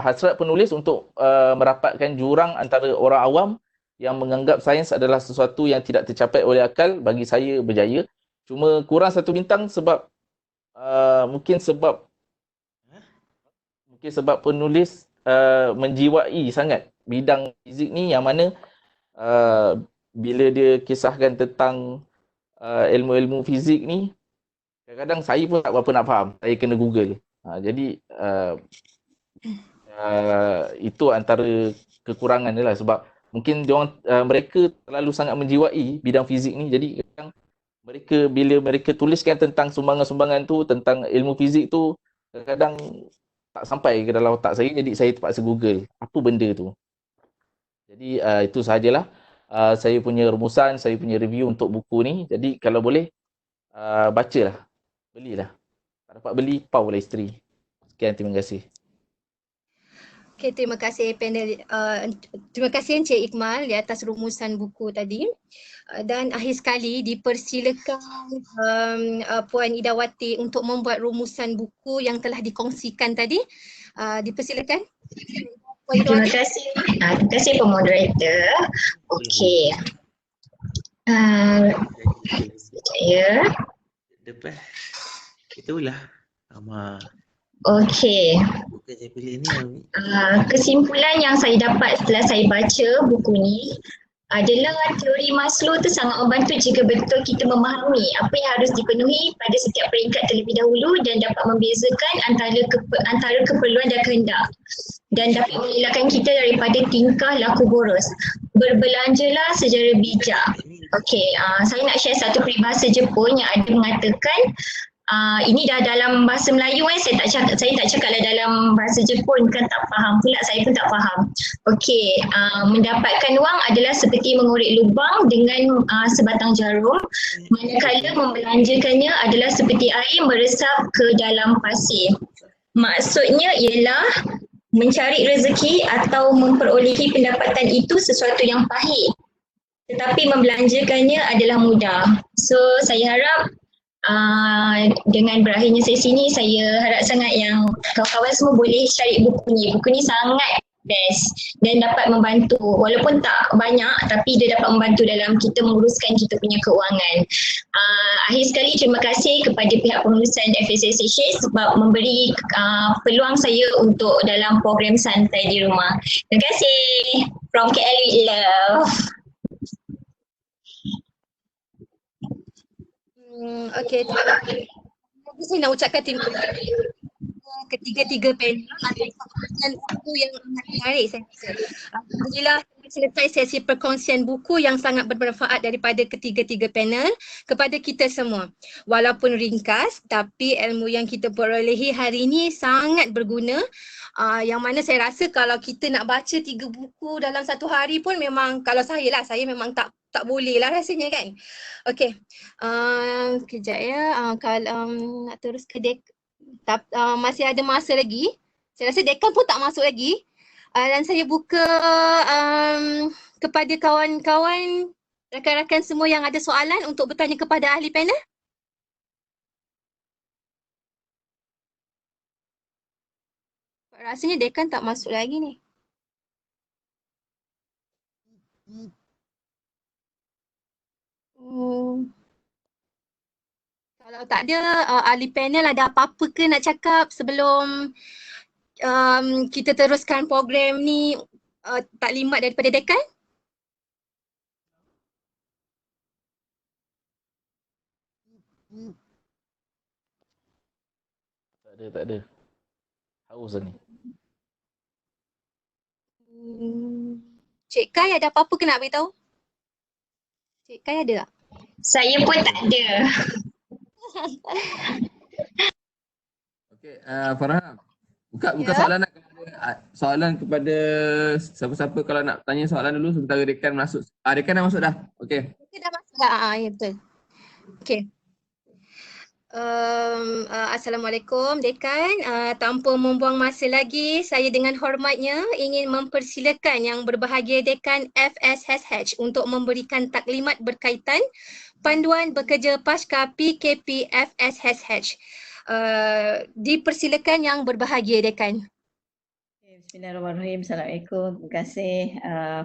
hasrat penulis untuk merapatkan jurang antara orang awam yang menganggap sains adalah sesuatu yang tidak tercapai oleh akal, bagi saya berjaya. Cuma kurang 1 bintang sebab mungkin sebab penulis menjiwai sangat bidang fizik ni, yang mana bila dia kisahkan tentang ilmu-ilmu fizik ni, kadang-kadang saya pun tak berapa nak faham. Saya kena Google. Jadi itu antara kekurangan dia lah, sebab mungkin mereka terlalu sangat menjiwai bidang fizik ni. Jadi kadang bila mereka tuliskan tentang sumbangan-sumbangan tu, tentang ilmu fizik tu, kadang-kadang tak sampai ke dalam otak saya. Jadi saya terpaksa Google apa benda tu. Jadi itu sahajalah saya punya rumusan, saya punya review untuk buku ni. Jadi kalau boleh bacalah, belilah. Tak dapat beli, pau lah isteri. Sekian, terima kasih. Okay, terima kasih panel. Terima kasih Encik Iqmal di atas rumusan buku tadi. Dan akhir sekali dipersilakan Puan Idawati untuk membuat rumusan buku yang telah dikongsikan tadi. Dipersilakan. Terima kasih. Terima kasih pemoderator. Okey. Ya. Depan. Itulah. Okey. Bukan saya pilih ni. Kesimpulan yang saya dapat setelah saya baca buku ni adalah teori Maslow tu sangat membantu jika betul kita memahami apa yang harus dipenuhi pada setiap peringkat terlebih dahulu dan dapat membezakan antara keperluan dan kehendak, dan dapat mengelakkan kita daripada tingkah laku boros. Berbelanjalah secara bijak. Okey, saya nak share satu peribahasa Jepun yang ada mengatakan, ini dah dalam bahasa Melayu, saya tak cakap lah dalam bahasa Jepun, kan tak faham pula, saya pun tak faham. Okey, mendapatkan wang adalah seperti mengorek lubang dengan sebatang jarum, manakala membelanjakannya adalah seperti air meresap ke dalam pasir. Maksudnya ialah mencari rezeki atau memperolehi pendapatan itu sesuatu yang pahit, tetapi membelanjakannya adalah mudah. So saya harap dengan berakhirnya sesi ni, saya harap sangat yang kawan-kawan semua boleh cari buku ni. Buku ni sangat best dan dapat membantu, walaupun tak banyak tapi dia dapat membantu dalam kita menguruskan kita punya keuangan. Akhir sekali, terima kasih kepada pihak pengurusan FSSH sebab memberi peluang saya untuk dalam program santai di rumah. Terima kasih. From KL with love. Okey, saya nak ucapkan terima kasih ketiga-tiga panel atas perkongsian buku yang sangat menarik, saya rasa. Alhamdulillah, selesai sesi perkongsian buku yang sangat bermanfaat daripada ketiga-tiga panel kepada kita semua. Walaupun ringkas, tapi ilmu yang kita perolehi hari ini sangat berguna. Yang mana saya rasa kalau kita nak baca 3 buku dalam satu hari pun memang, kalau saya memang tak boleh lah rasanya kan. Okey, kejap ya, kalau nak terus ke masih ada masa lagi. Saya rasa dekan pun tak masuk lagi. Dan saya buka kepada kawan-kawan, rakan-rakan semua yang ada soalan untuk bertanya kepada ahli panel. Rasanya dekan tak masuk lagi ni. Kalau tak ada, ahli panel ada apa-apa ke nak cakap sebelum kita teruskan program ni, taklimat daripada dekan? Tak ada. Haus ni. Cik Kai ada apa-apa ke nak beritahu? Cik Kai ada tak? Saya pun tak ada. Okey, Farhan. Buka soalan kepada siapa-siapa kalau nak tanya soalan dulu sementara dekan masuk. Dekan dah masuk dah. Okey. Dekan dah masuk dah. Ya betul. Okey. Assalamualaikum Dekan. Tanpa membuang masa lagi, saya dengan hormatnya ingin mempersilakan yang berbahagia Dekan FSSH untuk memberikan taklimat berkaitan panduan bekerja pasca PKP FSSH. Dipersilakan yang berbahagia Dekan. Bismillahirrahmanirrahim. Assalamualaikum. Terima kasih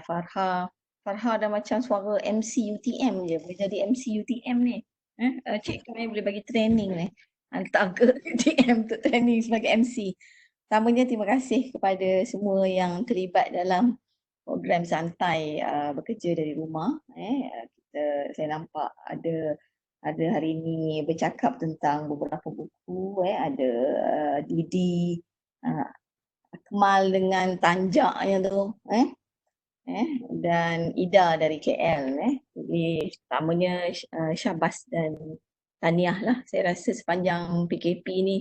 Farha. Farha dah macam suara MC UTM je. Boleh jadi MC UTM ni. Cik Kai boleh bagi training ni. Hantar ke UTM untuk training sebagai MC. Pertamanya terima kasih kepada semua yang terlibat dalam program santai bekerja dari rumah. Saya nampak ada ada hari ini bercakap tentang beberapa buku, ada Didi, Kemal dengan tanjaknya tu, dan Ida dari KL. Jadi pertamanya syabas dan tahniah lah. Saya rasa sepanjang PKP ni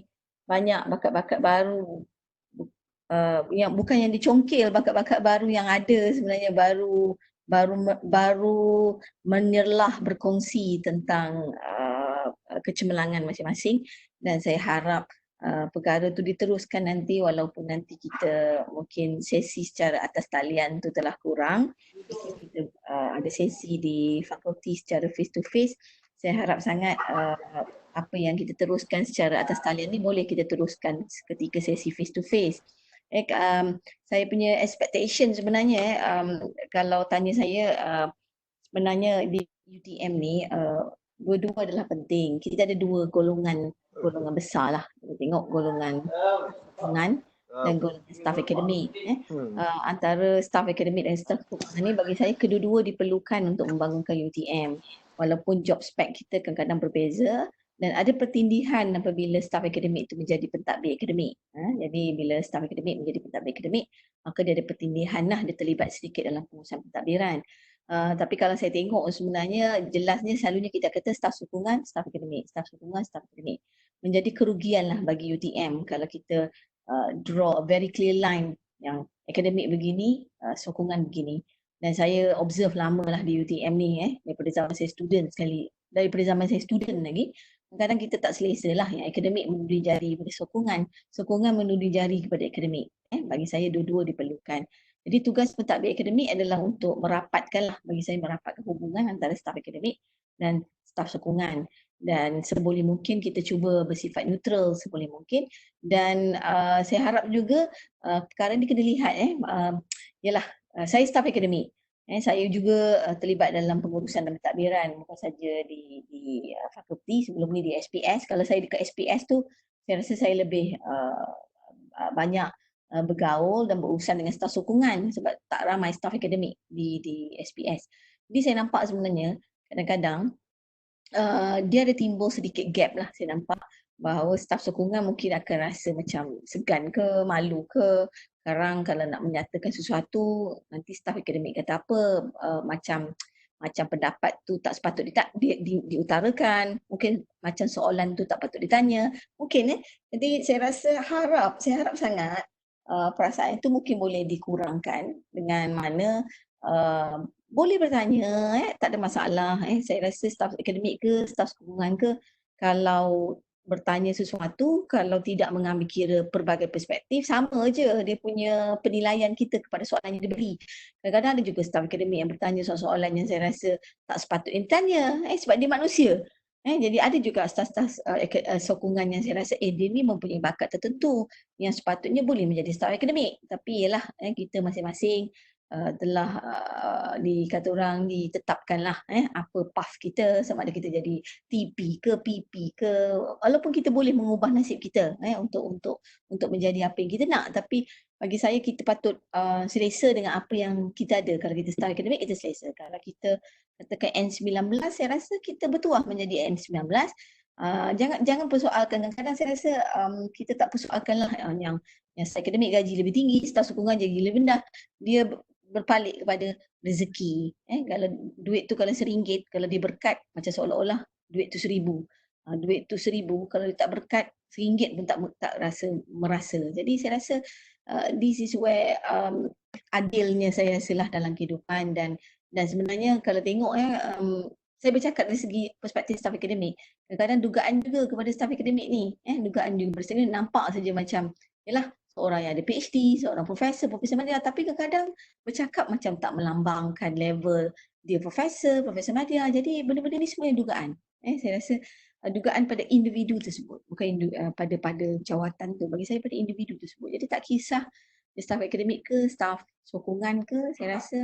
banyak bakat-bakat baru, yang bukan yang dicongkil, bakat-bakat baru yang ada sebenarnya baru menirlah berkongsi tentang kecemerlangan masing-masing, dan saya harap perkara tu diteruskan nanti, walaupun nanti kita mungkin sesi secara atas talian tu telah kurang. Kita ada sesi di fakulti secara face to face. Saya harap sangat apa yang kita teruskan secara atas talian ni boleh kita teruskan ketika sesi face to face. Saya punya expectation sebenarnya kalau tanya saya, sebenarnya di UTM ni dua-dua adalah penting. Kita ada dua golongan besar lah. Kita tengok golongan dan golongan staff akademik. Antara staff akademik dan staff sokongan ni bagi saya kedua-dua diperlukan untuk membangunkan UTM. Walaupun job spek kita kadang-kadang berbeza, dan ada pertindihan apabila staff akademik itu menjadi pentadbir akademik. Jadi bila staff akademik menjadi pentadbir akademik, maka dia ada pertindihan lah, dia terlibat sedikit dalam pengurusan pentadbiran. Tapi kalau saya tengok sebenarnya jelasnya selalunya kita kata staf sokongan, staf akademik, staf sokongan, staf akademik. Menjadi kerugian lah bagi UTM kalau kita draw a very clear line yang akademik begini, sokongan begini. Dan saya observe lama lah di UTM ni daripada zaman saya student sekali, daripada zaman saya student lagi, kadang kita tak selesa lah yang akademik menuding jari kepada sokongan, sokongan menuding jari kepada akademik. Bagi saya dua-dua diperlukan. Jadi tugas pentadbir akademik adalah untuk merapatkan lah, bagi saya merapatkan hubungan antara staf akademik dan staf sokongan. Dan seboleh mungkin kita cuba bersifat neutral seboleh mungkin. Dan saya harap juga perkara ni kena lihat ialah saya staf akademik. Saya juga terlibat dalam pengurusan dan pentadbiran, bukan saja di fakulti, sebelum ni di SPS. Kalau saya dekat SPS tu, saya rasa saya lebih banyak bergaul dan berurusan dengan staf sokongan sebab tak ramai staf akademik di SPS. Jadi saya nampak sebenarnya kadang-kadang dia ada timbul sedikit gap lah. Saya nampak bahawa staf sokongan mungkin akan rasa macam segan ke, malu ke. Sekarang kalau nak menyatakan sesuatu, nanti staf akademik kata apa, macam pendapat tu tak sepatut diutarakan, mungkin macam soalan tu tak patut ditanya, mungkin Jadi saya harap sangat perasaan itu mungkin boleh dikurangkan dengan mana boleh bertanya, tak ada masalah. Saya rasa staf akademik ke, staf sokongan ke, kalau bertanya sesuatu, kalau tidak mengambil kira pelbagai perspektif, sama je dia punya penilaian kita kepada soalan yang diberi. Kadang-kadang ada juga staf akademik yang bertanya soalan yang saya rasa tak sepatutnya ditanya sebab dia manusia. Jadi ada juga staf-staf sokongan yang saya rasa dia ni mempunyai bakat tertentu yang sepatutnya boleh menjadi staf akademik. Tapi ialah kita masing-masing telah dikata orang ditetapkanlah apa path kita, sama ada kita jadi TP ke PP ke, walaupun kita boleh mengubah nasib kita untuk menjadi apa yang kita nak, tapi bagi saya kita patut selesa dengan apa yang kita ada. Kalau kita staf akademik, kita selesa. Kalau kita katakan N19, saya rasa kita bertuah menjadi N19. Jangan persoalkan. Kadang-kadang saya rasa kita tak persoalkanlah yang staf akademik gaji lebih tinggi, staf sokongan gaji lebih rendah. Dia berpaling kepada rezeki. Kalau duit tu kalau RM1, kalau dia berkat macam seolah-olah duit tu RM1,000. Duit tu RM1,000, kalau dia tak berkat RM1 pun tak merasa. Jadi saya rasa this is where adilnya saya rasalah dalam kehidupan. Dan sebenarnya kalau tengok saya bercakap dari segi perspektif staf akademik, kadang-kadang dugaan juga kepada staf akademik ni, dugaan juga bersendiri nampak saja macam yalah seorang yang ada PhD, seorang profesor madya, tapi kadang-kadang bercakap macam tak melambangkan level dia profesor madya. Jadi benda-benda ni semuanya dugaan. Saya rasa dugaan pada individu tersebut, bukan pada jawatan tu. Bagi saya pada individu tersebut. Jadi tak kisah dia staf akademik ke, staf sokongan ke, saya rasa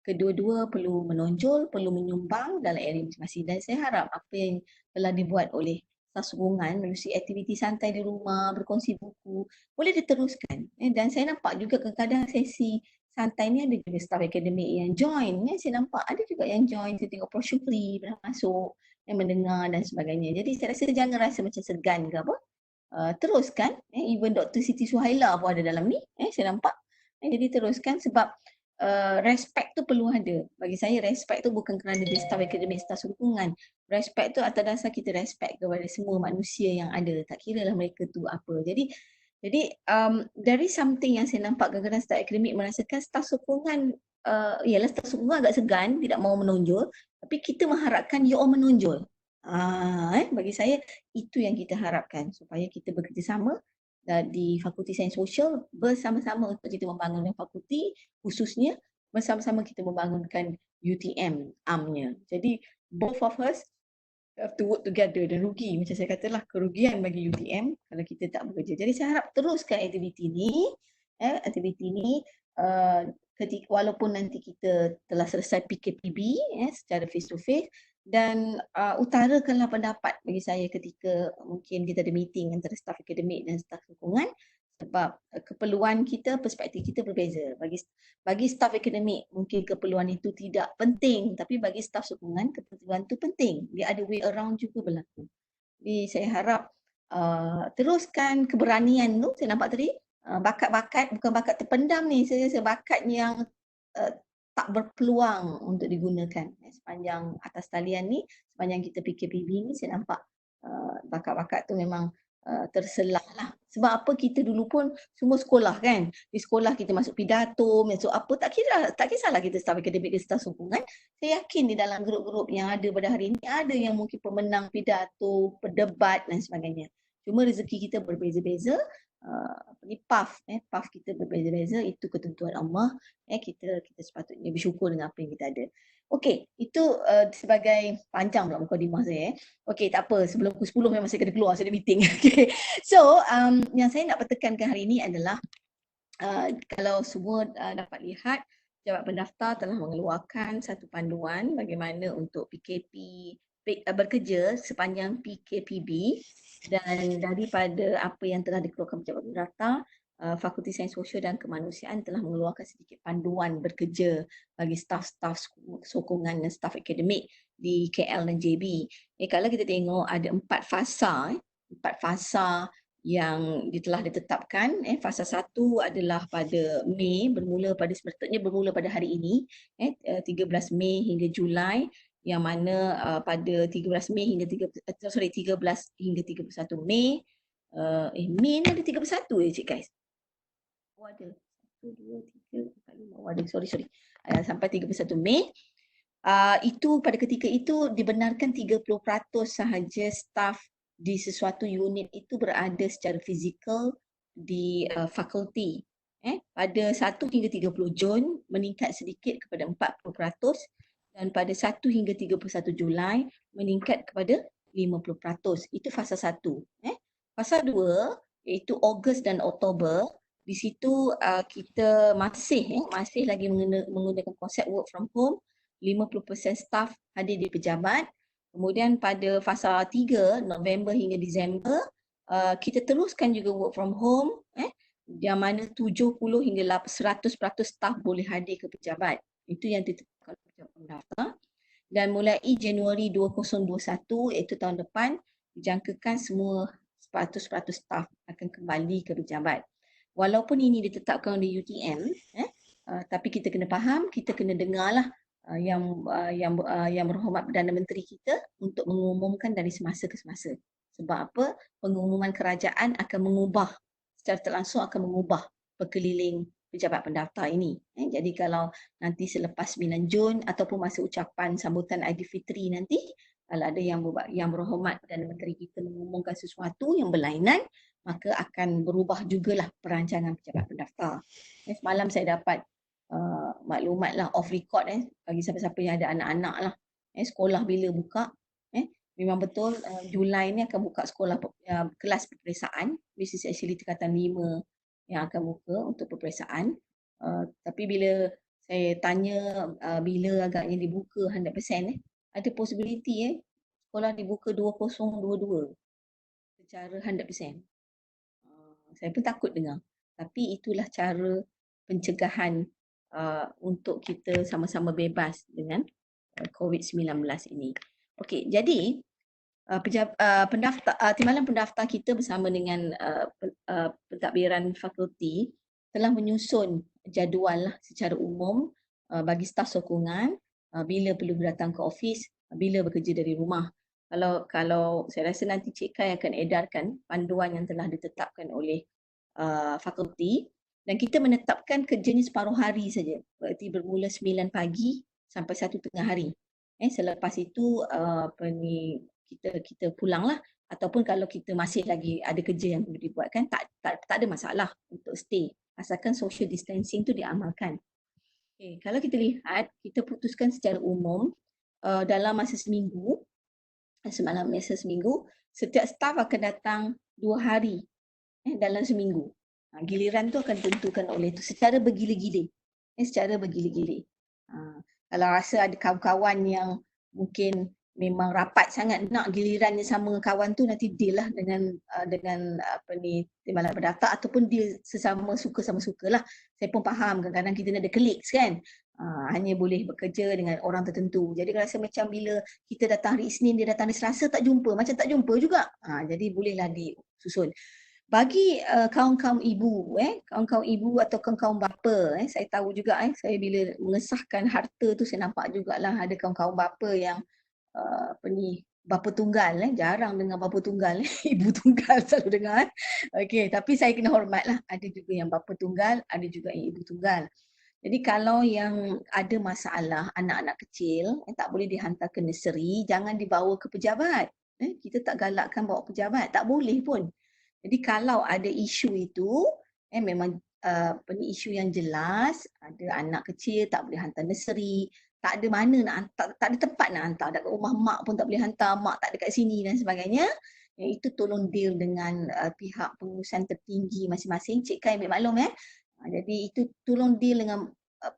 kedua-dua perlu menonjol, perlu menyumbang dalam area masing-masing. Dan saya harap apa yang telah dibuat oleh staf sokongan melalui aktiviti santai di rumah, berkongsi buku, boleh diteruskan. Dan saya nampak juga kadang-kadang sesi santai ni ada juga staf akademik yang join. Saya nampak ada juga yang join. Saya tengok Prof Syukri pernah masuk. mendengar dan sebagainya. Jadi saya rasa jangan rasa macam segan ke apa. Teruskan, even Dr. Siti Suhaila pun ada dalam ni, saya nampak. Jadi teruskan sebab respect tu perlu ada. Bagi saya respect tu bukan kerana dia staf akademik, staf sokongan. Respect tu atas dasar kita respect kepada semua manusia yang ada. Tak kira lah mereka tu apa. Jadi dari something yang saya nampak kadang-kadang staf akademik merasakan staf sokongan, ialah staf sokongan agak segan, tidak mahu menonjol. Tapi kita mengharapkan you all menonjol. Bagi saya itu yang kita harapkan supaya kita bekerjasama di Fakulti Sains Sosial bersama-sama untuk kita membangunkan fakulti, khususnya bersama-sama kita membangunkan UTM AMnya. Jadi both of us have to work together dan rugi, macam saya katalah, kerugian bagi UTM kalau kita tak bekerja. Jadi saya harap teruskan aktiviti ni, ketika walaupun nanti kita telah selesai PKPB secara face to face, dan utarakanlah pendapat bagi saya ketika mungkin kita ada meeting antara staf akademik dan staf sokongan, sebab keperluan kita, perspektif kita berbeza. Bagi staf akademik mungkin keperluan itu tidak penting, tapi bagi staf sokongan keperluan itu penting. Dia ada way around juga berlaku. Jadi saya harap teruskan keberanian tu. Saya nampak tadi bakat-bakat, bukan bakat terpendam ni, saya rasa bakat yang tak berpeluang untuk digunakan sepanjang atas talian ni, sepanjang kita PKPB ni. Saya nampak bakat-bakat tu memang terselah lah. Sebab apa, kita dulu pun semua sekolah kan, di sekolah kita masuk pidato, masuk apa, tak kisahlah kita staf akademik ke staf sokongan. Saya yakin di dalam grup-grup yang ada pada hari ini ada yang mungkin pemenang pidato, berdebat dan sebagainya. Cuma rezeki kita berbeza-beza, path kita berbeza-beza, itu ketentuan Allah. Kita sepatutnya bersyukur dengan apa yang kita ada. Okey, itu sebagai panjang pula mukadimah saya. Okey, tak apa, sebelum pukul 10 memang saya kena keluar, saya ada meeting. Okay. So, yang saya nak pertekankan hari ini adalah kalau semua dapat lihat, Pejabat Pendaftar telah mengeluarkan satu panduan bagaimana untuk PKP bekerja sepanjang PKPB, dan daripada apa yang telah dikeluarkan Pejabat Pendaftar, Fakulti Sains Sosial dan Kemanusiaan telah mengeluarkan sedikit panduan bekerja bagi staf-staf sokongan dan staf akademik di KL dan JB. Kalau kita tengok ada 4 fasa yang telah ditetapkan. Fasa 1 adalah pada Mei, bermula pada hari ini, 13 Mei hingga Julai, yang mana pada 13 hingga 31 Mei. Mei ni ada 31 Cik guys. Ada 1, 2, 3, 4, 5. Sorry. Sampai 31 Mei. Itu pada ketika itu dibenarkan 30% sahaja staf di sesuatu unit itu berada secara fizikal di fakulti. Pada 1 hingga 30 Jun meningkat sedikit kepada 40%, dan pada 1 hingga 31 Julai meningkat kepada 50%. Itu fasa 1. Fasa 2 iaitu Ogos dan Oktober. Di situ kita masih lagi menggunakan konsep work from home. 50% staf hadir di pejabat. Kemudian pada fasa 3, November hingga Disember, kita teruskan juga work from home, yang mana 70 hingga 100% staf boleh hadir ke pejabat. Itu yang ditetapkan oleh Pejabat Pendaftar. Dan mulai Januari 2021, iaitu tahun depan, dijangkakan semua 100% staf akan kembali ke pejabat. Walaupun ini ditetapkan oleh UTM, tapi kita kena faham, kita kena dengarlah yang berhormat Perdana Menteri kita untuk mengumumkan dari semasa ke semasa. Sebab apa? Pengumuman kerajaan akan mengubah, secara terlangsung akan mengubah pekeliling pejabat pendaftar ini. Jadi kalau nanti selepas 9 Jun ataupun masa ucapan sambutan Aidilfitri nanti, kalau ada yang berhormat Perdana Menteri kita mengumumkan sesuatu yang berlainan, maka akan berubah jugalah perancangan pejabat pendaftar. Semalam saya dapat maklumat lah off record bagi siapa-siapa yang ada anak-anak lah. Sekolah bila buka, memang betul Julai ni akan buka sekolah kelas peperiksaan, which is actually tingkatan 5 yang akan buka untuk peperiksaan. Tapi bila saya tanya bila agaknya dibuka 100%, ada possibility sekolah dibuka 2022 secara 100%. Saya pun takut dengar. Tapi itulah cara pencegahan untuk kita sama-sama bebas dengan COVID-19 ini. Okey, jadi timbalan pendaftar kita bersama dengan pentadbiran fakulti telah menyusun jadual secara umum bagi staf sokongan bila perlu datang ke office, bila bekerja dari rumah. Kalau saya rasa nanti Cik Kai akan edarkan panduan yang telah ditetapkan oleh fakulti, dan kita menetapkan kerjanya separuh hari saja. Berarti bermula 9 pagi sampai 1 tengah hari. Selepas itu kita pulanglah, ataupun kalau kita masih lagi ada kerja yang perlu dibuatkan, tak ada masalah untuk stay asalkan social distancing tu diamalkan. Okay, kalau kita lihat, kita putuskan secara umum dalam masa seminggu, setiap staf akan datang 2 hari dalam seminggu. Giliran tu akan ditentukan oleh itu secara bergila-gila. Kalau rasa ada kawan-kawan yang mungkin memang rapat sangat nak gilirannya sama kawan tu, nanti deal lah dengan timbalan pendaftar, ataupun deal sesama suka sama suka lah. Saya pun faham kadang-kadang kita ada colleagues kan, hanya boleh bekerja dengan orang tertentu. Jadi rasa macam bila kita datang hari Isnin, dia datang hari Selasa, tak jumpa, macam tak jumpa juga. Jadi bolehlah disusun. Bagi kawan-kawan ibu, kawan-kawan ibu atau kawan-kawan bapa, saya tahu juga, saya bila mengesahkan harta tu saya nampak jugalah ada kawan-kawan bapa yang bapa tunggal, jarang dengar bapa tunggal, ibu tunggal selalu dengar. Okey, tapi saya kena hormatlah, ada juga yang bapa tunggal, ada juga yang ibu tunggal. Jadi kalau yang ada masalah anak-anak kecil tak boleh dihantar ke nursery, jangan dibawa ke pejabat. Kita tak galakkan bawa pejabat, tak boleh pun. Jadi kalau ada isu itu, memang isu yang jelas, ada anak kecil tak boleh hantar nursery, tak ada mana nak hantar, tak ada tempat nak hantar, dekat rumah mak pun tak boleh hantar, mak tak ada kat sini dan sebagainya. Itu tolong deal dengan pihak pengurusan tertinggi masing-masing. Cik Kai ambil maklum jadi itu tolong deal dengan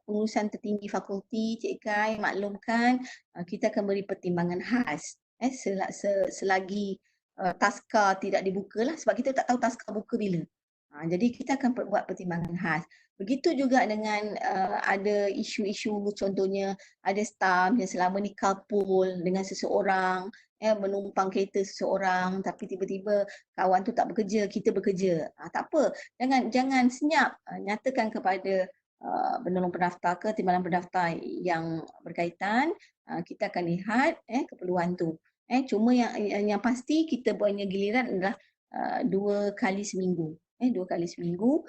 pengurusan tertinggi fakulti. Cik Kai maklumkan kita akan beri pertimbangan khas selagi taska tidak dibuka lah, sebab kita tak tahu taska buka bila. Jadi kita akan buat pertimbangan khas. Begitu juga dengan ada isu-isu, contohnya ada staf yang selama ni carpool dengan seseorang, menumpang kereta seseorang, tapi tiba-tiba kawan tu tak bekerja, kita bekerja. Tak apa, jangan senyap, nyatakan kepada penolong pendaftar ke timbalan pendaftar yang berkaitan, kita akan lihat keperluan tu. Cuma yang pasti kita buatnya giliran adalah 2 kali seminggu. 2 kali seminggu.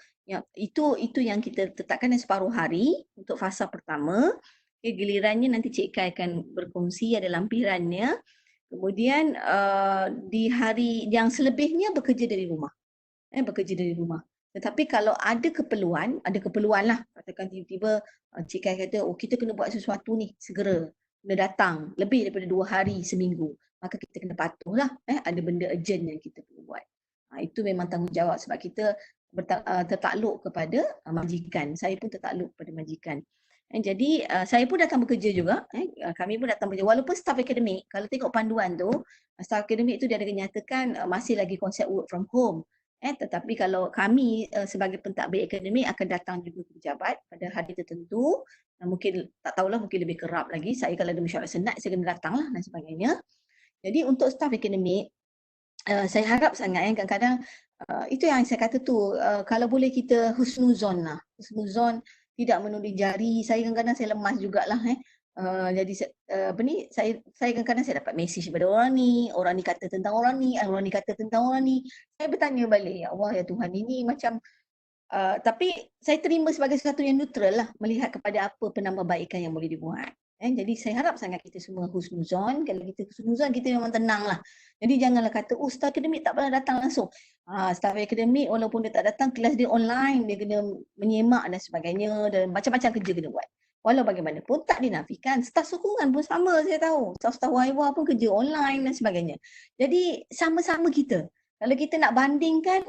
Itu yang kita tetapkan separuh hari untuk fasa pertama. Gilirannya nanti Cik Kai akan berkongsi, ada lampirannya. Kemudian di hari yang selebihnya bekerja dari rumah. Bekerja dari rumah. Tetapi kalau ada keperluan lah. Katakan tiba-tiba Cik Kai kata, kita kena buat sesuatu ni segera. Kena datang lebih daripada 2 hari seminggu. Maka kita kena patuhlah. Ada benda urgent yang kita perlu buat. Itu memang tanggungjawab sebab kita tertakluk kepada majikan. Saya pun tertakluk kepada majikan. Jadi saya pun datang bekerja juga. Kami pun datang bekerja. Walaupun staf akademik, kalau tengok panduan tu, staf akademik tu dia ada menyatakan masih lagi konsep work from home. Tetapi kalau kami sebagai pentadbir akademik akan datang juga ke pejabat pada hari tertentu. Mungkin tak tahulah, mungkin lebih kerap lagi. Saya kalau ada mesyuarat senat, saya kena datang lah dan sebagainya. Jadi untuk staf akademik, saya harap sangat kadang-kadang itu yang saya kata tu, kalau boleh kita husnuzon lah. Husnuzon, tidak menuding jari. Saya kadang-kadang saya lemas jugalah. Jadi saya kadang-kadang saya dapat mesej daripada orang ni kata tentang orang ni kata tentang orang ni. Saya bertanya balik, ya Allah, ya Tuhan, ini macam tapi saya terima sebagai sesuatu yang neutral lah, melihat kepada apa penambahbaikan yang boleh dibuat. Jadi saya harap sangat kita semua husnuzon. Kalau kita husnuzon, kita memang tenang lah. Jadi janganlah kata, staf akademik tak pernah datang langsung. Staf akademik walaupun dia tak datang, kelas dia online, dia kena menyemak dan sebagainya, dan macam-macam kerja kena buat. Walau bagaimanapun tak dinafikan, staf sokongan pun sama, saya tahu. Staf YWA pun kerja online dan sebagainya. Jadi sama-sama kita. Kalau kita nak bandingkan,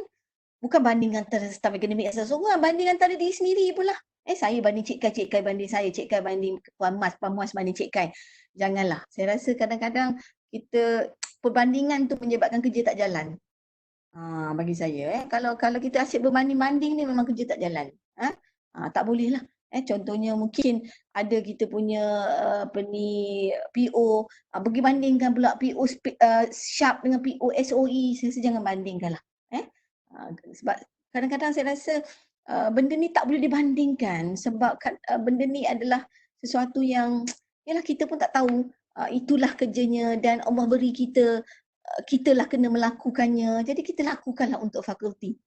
bukan banding antara staf akademik dan staf sokongan, banding antara diri sendiri pula. Saya banding Cik Kai banding saya, Cik Kai banding Puan Mas banding Cik Kai. Janganlah. Saya rasa kadang-kadang kita perbandingan tu menyebabkan kerja tak jalan. Bagi saya, kalau kita asyik berbanding-banding ni memang kerja tak jalan. Tak boleh lah. Contohnya mungkin ada kita punya apa ni PO, bagi bandingkan pula PO Sharp dengan PO SOE, saya rasa jangan bandingkan lah. Sebab kadang-kadang saya rasa benda ni tak boleh dibandingkan sebab benda ni adalah sesuatu yang yalah kita pun tak tahu itulah kerjanya dan Allah beri kita, kitalah kena melakukannya. Jadi kita lakukanlah untuk fakulti.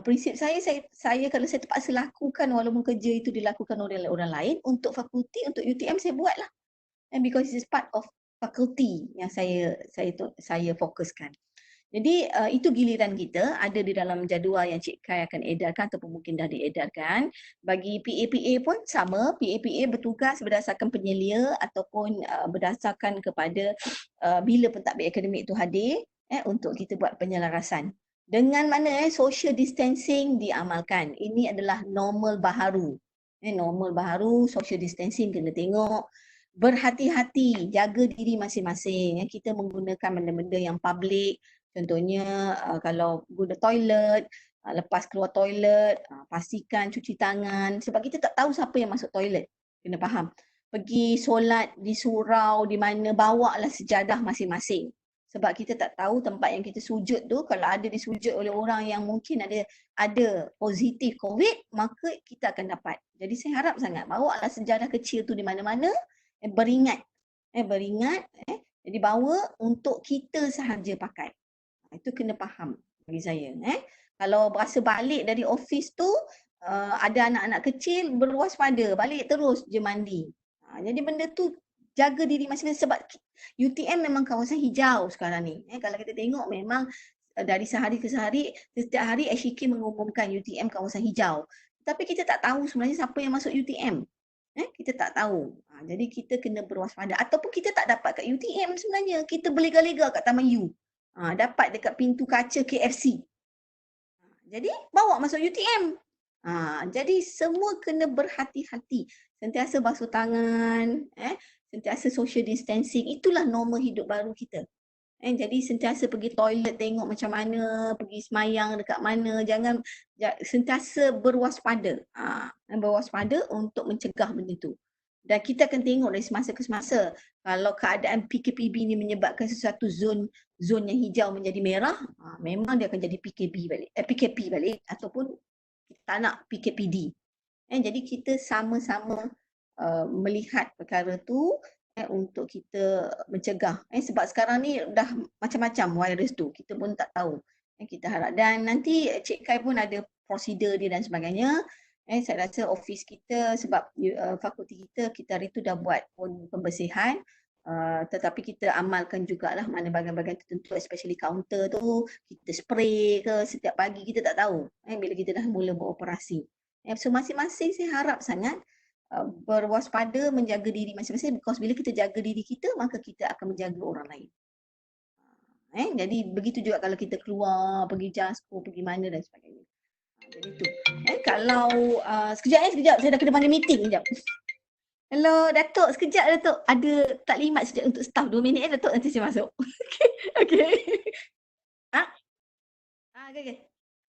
Prinsip saya kalau saya terpaksa lakukan walaupun kerja itu dilakukan oleh orang lain, untuk fakulti, untuk UTM saya buatlah. And because it is part of fakulti yang saya fokuskan. Jadi itu giliran kita ada di dalam jadual yang Cik Kai akan edarkan ataupun mungkin dah diedarkan. Bagi PA pun sama, PA bertugas berdasarkan penyelia ataupun berdasarkan kepada bila pentadbir akademik itu hadir untuk kita buat penyelarasan. Dengan mana social distancing diamalkan. Ini adalah normal baharu. Normal baharu, social distancing kena tengok. Berhati-hati, jaga diri masing-masing. Kita menggunakan benda-benda yang public. Contohnya kalau guna toilet, lepas keluar toilet, pastikan cuci tangan. Sebab kita tak tahu siapa yang masuk toilet. Kena faham. Pergi solat di surau, di mana, bawalah sejadah masing-masing. Sebab kita tak tahu tempat yang kita sujud tu, kalau ada disujud oleh orang yang mungkin ada positif COVID, maka kita akan dapat. Jadi saya harap sangat bawalah sejadah kecil tu di mana-mana, beringat. Jadi bawa untuk kita sahaja pakai. Itu kena faham bagi saya. Kalau berasa balik dari office tu, ada anak-anak kecil, berwaspada, balik terus je mandi. Jadi benda tu jaga diri masing-masing sebab UTM memang kawasan hijau sekarang ni. Kalau kita tengok memang dari sehari ke sehari, setiap hari HK mengumumkan UTM kawasan hijau. Tapi kita tak tahu sebenarnya siapa yang masuk UTM. Kita tak tahu. Jadi kita kena berwaspada. Ataupun kita tak dapat kat UTM sebenarnya. Kita berlega-lega kat Taman U. Dapat dekat pintu kaca KFC. Jadi bawa masuk UTM. Jadi semua kena berhati-hati. Sentiasa basuh tangan, sentiasa social distancing. Itulah norma hidup baru kita. Jadi sentiasa pergi toilet tengok macam mana, pergi semayang dekat mana, jangan sentiasa berwaspada. Berwaspada untuk mencegah benda tu. Dan kita akan tengok dari semasa ke semasa, kalau keadaan PKPB ni menyebabkan sesuatu zon yang hijau menjadi merah, memang dia akan jadi PKP balik ataupun kita tak nak PKPD. Jadi kita sama-sama melihat perkara tu untuk kita mencegah. Sebab sekarang ni dah macam-macam virus tu, kita pun tak tahu. Kita harap dan nanti Cik Kai pun ada prosedur dia dan sebagainya. Saya rasa office kita sebab fakulti kita hari tu dah buat pun pembersihan. Tetapi kita amalkan jugalah mana bahagian-bahagian tertentu, especially counter tu, kita spray ke setiap pagi, kita tak tahu bila kita dah mula beroperasi. So masing-masing saya harap sangat berwaspada, menjaga diri masing-masing, because bila kita jaga diri kita, maka kita akan menjaga orang lain. Jadi begitu juga kalau kita keluar, pergi JASCO, pergi mana dan sebagainya. Jadi tu. Kalau sekejap, saya dah kena panggil meeting sekejap. Hello Datuk, sekejap Datuk. Ada taklimat sekejap untuk staff 2 minit Datuk, nanti saya masuk. Okey.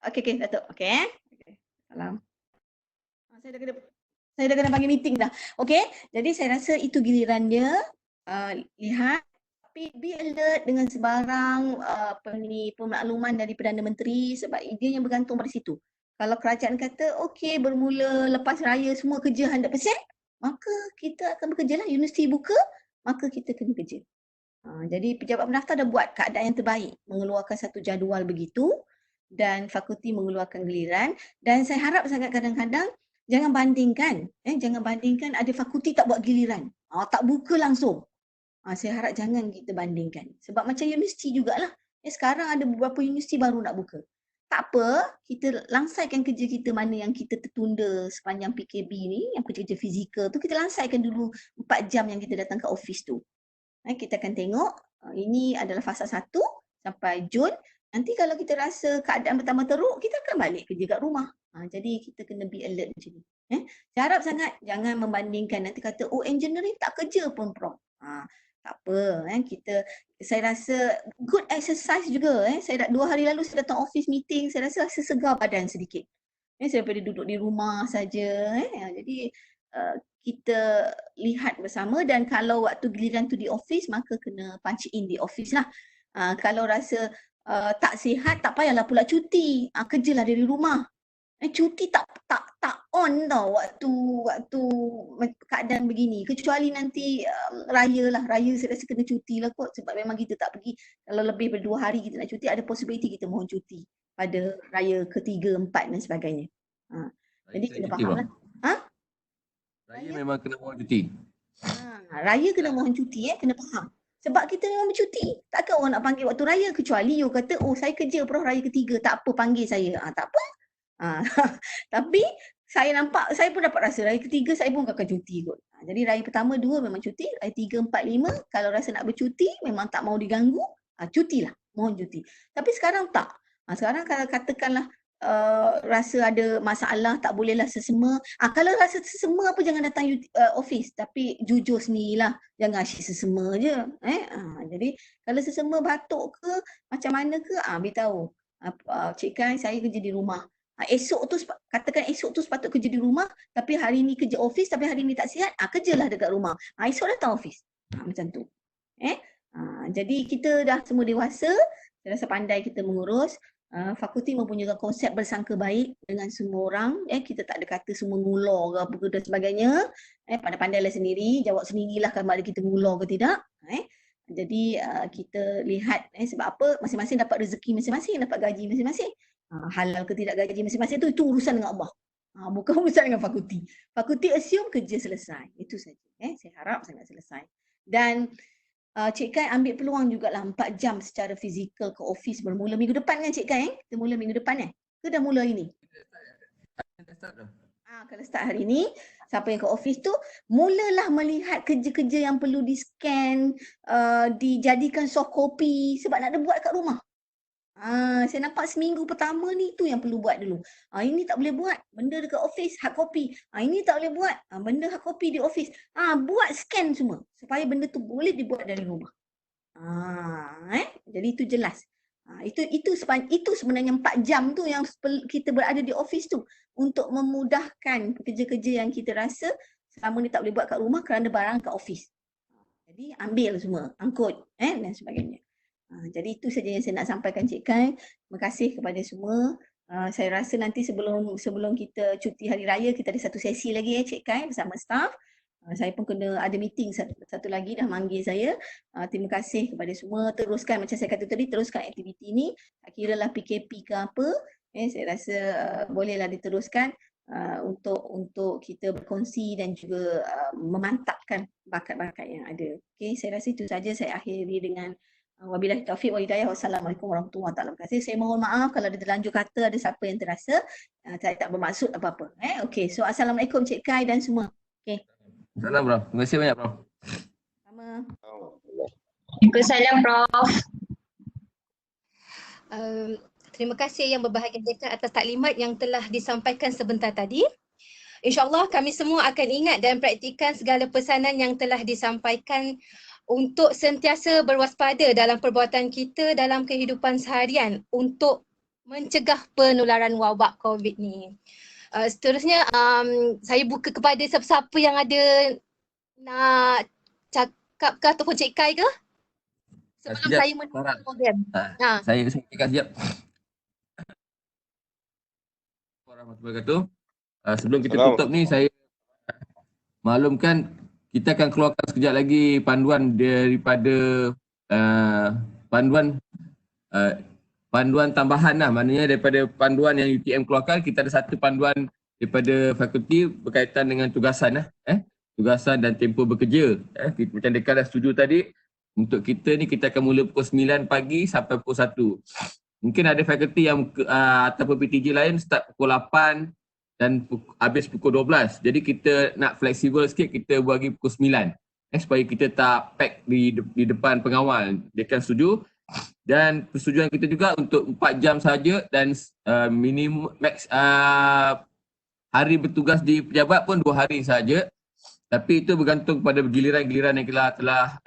Okey Datuk. Okey. Salam. Saya dah kena panggil meeting dah. Okey. Jadi saya rasa itu giliran dia. Lihat, tapi be alert dengan sebarang pemakluman dari Perdana Menteri sebab dia yang bergantung pada situ. Kalau kerajaan kata okey bermula lepas raya semua kerja 100%, maka kita akan bekerja lah. Universiti buka, maka kita kena kerja. Jadi pejabat pendaftar dah buat keadaan yang terbaik, mengeluarkan satu jadual begitu dan fakulti mengeluarkan giliran. Dan saya harap sangat kadang-kadang jangan bandingkan. Jangan bandingkan ada fakulti tak buat giliran. Tak buka langsung. Saya harap jangan kita bandingkan. Sebab macam universiti jugalah. Sekarang ada beberapa universiti baru nak buka. Tak apa, kita langsaikan kerja kita mana yang kita tertunda sepanjang PKB ni, yang kerja-kerja fizikal tu, kita langsaikan dulu 4 jam yang kita datang ke office tu. Kita akan tengok, ini adalah fasa 1 sampai Jun. Nanti kalau kita rasa keadaan bertambah teruk, kita akan balik kerja kat rumah. Jadi kita kena be alert macam ni. Saya harap sangat jangan membandingkan, nanti kata, engineering tak kerja pun Prof. Tak apa, saya rasa good exercise juga. Saya dah 2 hari lalu saya datang office meeting, saya rasa segar badan sedikit. daripada duduk di rumah saja. Jadi kita lihat bersama, dan kalau waktu giliran tu di office maka kena punch in di office lah. Kalau rasa tak sihat, tak payahlah pula cuti, kerjalah dari rumah. Cuti tak on tau waktu keadaan begini, kecuali nanti raya lah. Raya saya rasa kena cuti lah kot, sebab memang kita tak pergi. Kalau lebih dari 2 hari kita nak cuti, ada possibility kita mohon cuti pada raya ke-3, 4 dan sebagainya. Jadi kena faham lah. Raya memang kena mohon cuti. Raya kena mohon cuti, kena faham. Sebab kita memang bercuti. Takkan orang nak panggil waktu raya, kecuali you kata, oh saya kerja Prof raya ke-3, tak apa panggil saya. Tak apa. Tapi saya nampak, saya pun dapat rasa raya ke-3 saya pun akan cuti kot. Jadi raya pertama, 2 memang cuti, raya 3, 4, 5 kalau rasa nak bercuti, memang tak mau diganggu, cutilah, mohon cuti. Tapi sekarang tak. Sekarang kalau katakanlah rasa ada masalah, tak bolehlah sesema. Kalau rasa sesema apa, jangan datang office, tapi jujur sendirilah, jangan asyik sesema je. Jadi kalau sesema batuk ke macam mana ke, beritahu. Cik Kai, saya kerja di rumah. Esok tu, katakan esok tu sepatut kerja di rumah, tapi hari ni kerja office, tapi hari ni tak sihat, kerjalah dekat rumah. Esok datang office. Macam tu. Jadi kita dah semua dewasa, saya rasa pandai kita mengurus. Fakulti mempunyai konsep bersangka baik dengan semua orang. Kita tak ada kata semua ngular ke apa ke dan sebagainya. Pandai-pandailah sendiri, jawab sendirilah kalau ada kita ngular ke tidak. Jadi kita lihat sebab apa, masing-masing dapat rezeki masing-masing, dapat gaji masing-masing. Halal ke tidak gaji masing-masing itu urusan dengan Allah. Bukan urusan dengan fakulti. Fakulti assume kerja selesai. Itu saja. Saya harap sangat selesai. Dan Cik Kai ambil peluang jugalah 4 jam secara fizikal ke office bermula minggu depan kan Cik Kai? Kita mula minggu depan Ke dah mula ini? Kalau start hari ni, siapa yang ke office tu, mulalah melihat kerja-kerja yang perlu di-scan, dijadikan soft copy sebab nak ada buat kat rumah. Saya nampak seminggu pertama ni tu yang perlu buat dulu. Ini tak boleh buat, benda dekat office hard copy. Ini tak boleh buat, benda hard copy di office. Buat scan semua supaya benda tu boleh dibuat dari rumah. Jadi itu jelas. Itu sebenarnya 4 jam tu yang kita berada di office tu untuk memudahkan kerja-kerja yang kita rasa selama ni tak boleh buat kat rumah kerana barang kat office. Jadi ambil semua, angkut dan sebagainya. Jadi itu saja yang saya nak sampaikan Cik Kai. Terima kasih kepada semua. Saya rasa nanti sebelum kita cuti hari raya, kita ada satu sesi lagi Cik Kai bersama staff. Saya pun kena ada meeting satu lagi dah manggil saya. Terima kasih kepada semua. Teruskan macam saya kata tadi, teruskan aktiviti ni. Tak kira lah PKP ke apa. Saya rasa bolehlah diteruskan untuk kita berkongsi dan juga memantapkan bakat-bakat yang ada. Saya rasa itu saja. Saya akhiri dengan wabillahi taufiq wal hidayah. Wassalamualaikum warahmatullahi wabarakatuh. Saya mohon maaf kalau ada terlanjur kata, ada siapa yang terasa saya tak bermaksud apa-apa. So assalamualaikum Cik Kai dan semua. Salam bro. Terima kasih banyak bro. Sama. Waalaikumsalam Prof. Terima kasih yang berbahagia atas taklimat yang telah disampaikan sebentar tadi. InsyaAllah kami semua akan ingat dan praktikan segala pesanan yang telah disampaikan untuk sentiasa berwaspada dalam perbuatan kita dalam kehidupan seharian untuk mencegah penularan wabak COVID ni. Seterusnya saya buka kepada siapa-siapa yang ada nak cakap ke ataupun Cik Kai ke? Sebelum saya menutup program. Saya cakap sekejap. Warahmatullahi wabarakatuh. Sebelum kita tutup ni, saya maklumkan kita akan keluarkan sekejap lagi panduan daripada panduan tambahan lah. Maknanya daripada panduan yang UTM keluarkan, kita ada satu panduan daripada fakulti berkaitan dengan tugasan tugasan dan tempoh bekerja. Macam dekat dah setuju tadi, untuk kita ni kita akan mula pukul 9 pagi sampai pukul 1. Mungkin ada fakulti yang ataupun PTJ lain start pukul 8 dan habis pukul 12. Jadi kita nak fleksibel sikit, kita bagi pukul 9 supaya kita tak pack di depan pengawal. Dia akan setuju. Dan persetujuan kita juga untuk 4 jam saja dan minimum max hari bertugas di pejabat pun 2 hari saja. Tapi itu bergantung pada giliran-giliran yang telah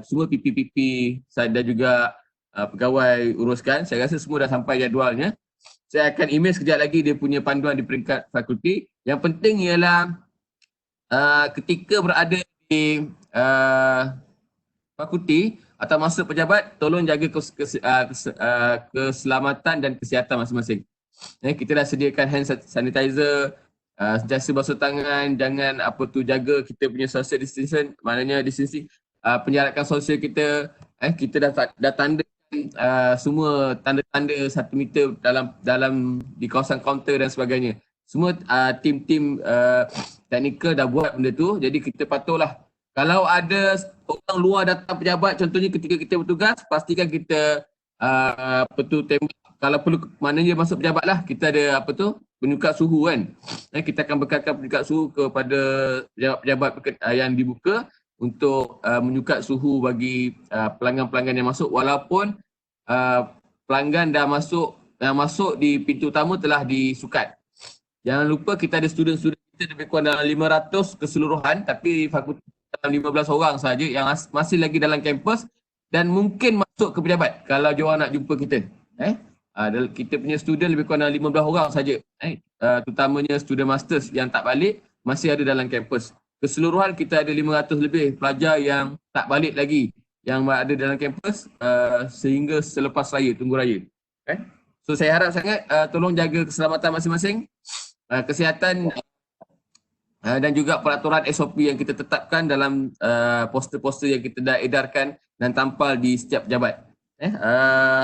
semua PP dan juga pegawai uruskan. Saya rasa semua dah sampai jadualnya. Saya akan email sekejap lagi dia punya panduan di peringkat fakulti. Yang penting ialah ketika berada di fakulti atau masuk pejabat, tolong jaga keselamatan dan kesihatan masing-masing. Kita dah sediakan hand sanitizer, sentiasa basuh tangan, jangan jaga kita punya social distancing, maknanya distancing, penjarakan sosial kita. Kita dah tanda semua tanda-tanda 1 meter dalam di kawasan kaunter dan sebagainya. Semua tim-tim teknikal dah buat benda tu. Jadi kita patutlah, kalau ada orang luar datang pejabat, contohnya ketika kita bertugas, pastikan kita tembak. Kalau perlu, maknanya masuk pejabat lah, kita ada penyukat suhu kan. Kita akan bekalkan penyukat suhu kepada pejabat-pejabat yang dibuka untuk menyukat suhu bagi pelanggan-pelanggan yang masuk, walaupun pelanggan dah masuk di pintu utama telah disukat. Jangan lupa kita ada student-student kita lebih kurang dalam 500 keseluruhan, tapi fakulti dalam 15 orang saja yang masih lagi dalam kampus dan mungkin masuk ke pejabat kalau diorang nak jumpa kita. Kita punya student lebih kurang dalam 15 orang saja, terutamanya student masters yang tak balik masih ada dalam kampus. Keseluruhan kita ada 500 lebih pelajar yang tak balik lagi yang ada dalam kampus sehingga selepas raya, tunggu raya. So saya harap sangat tolong jaga keselamatan masing-masing, kesihatan dan juga peraturan SOP yang kita tetapkan dalam poster-poster yang kita dah edarkan dan tampal di setiap pejabat.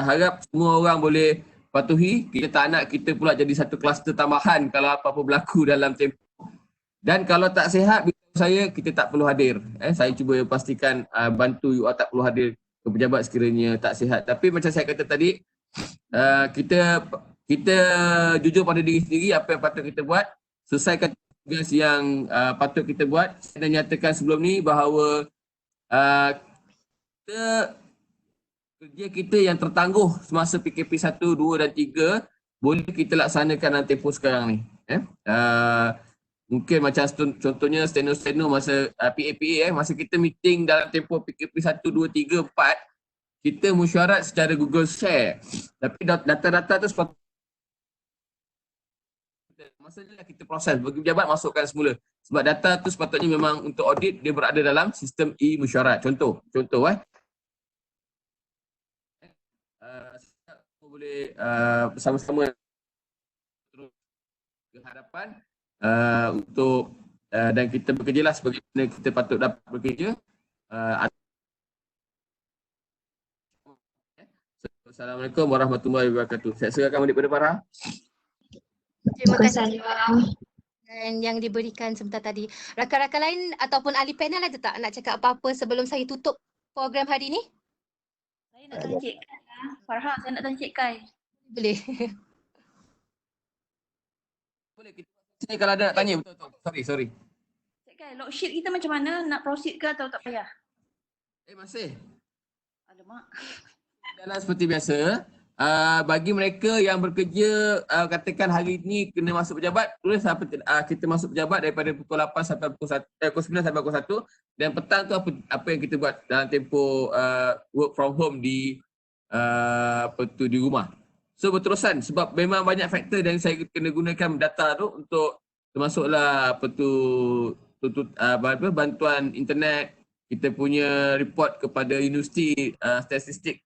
Harap semua orang boleh patuhi. Kita tak nak kita pula jadi satu kluster tambahan kalau apa-apa berlaku dalam tempoh. Dan kalau tak sihat, saya kita tak perlu hadir. Saya cuba pastikan bantu you tak perlu hadir ke pejabat sekiranya tak sihat. Tapi macam saya kata tadi, kita jujur pada diri sendiri apa yang patut kita buat, selesaikan tugas yang patut kita buat. Saya dah nyatakan sebelum ni bahawa kerja kita yang tertangguh semasa PKP 1, 2 dan 3 boleh kita laksanakan dalam tempoh sekarang ni. Mungkin macam contohnya steno-steno masa PAPA, masa kita meeting dalam tempoh PKP 1, 2, 3, 4, kita mesyuarat secara Google Share. Tapi data-data tu sepatutnya maksudnya kita proses, bagi pejabat masukkan semula. Sebab data tu sepatutnya memang untuk audit dia berada dalam sistem e-mesyuarat. Contoh boleh bersama-sama terus ke hadapan untuk dan kita bekerjalah sebagaimana kita patut dapat bekerja. Assalamualaikum warahmatullahi wabarakatuh. Saya serahkan balik kepada Farha. Terima kasih. Dan yang diberikan sebentar tadi. Rakan-rakan lain ataupun ahli panel ada tak nak cakap apa-apa sebelum saya tutup program hari ini? Saya nak tanya Cik Kai. Farha, saya nak tanya Cik Kai. Boleh. Boleh kita kalau ada nak tanya, betul. Sorry. Cik Kai, log sheet kita macam mana? Nak proceed ke atau tak payah? Masih. Alamak. Dalam seperti biasa, bagi mereka yang bekerja katakan hari ini kena masuk pejabat, tulis kita masuk pejabat daripada pukul 8 sampai pukul 9 sampai pukul 1, dan petang tu apa yang kita buat dalam tempoh work from home di di rumah. So berterusan sebab memang banyak faktor dan saya kena gunakan data tu untuk termasuklah bantuan internet, kita punya report kepada universiti, statistik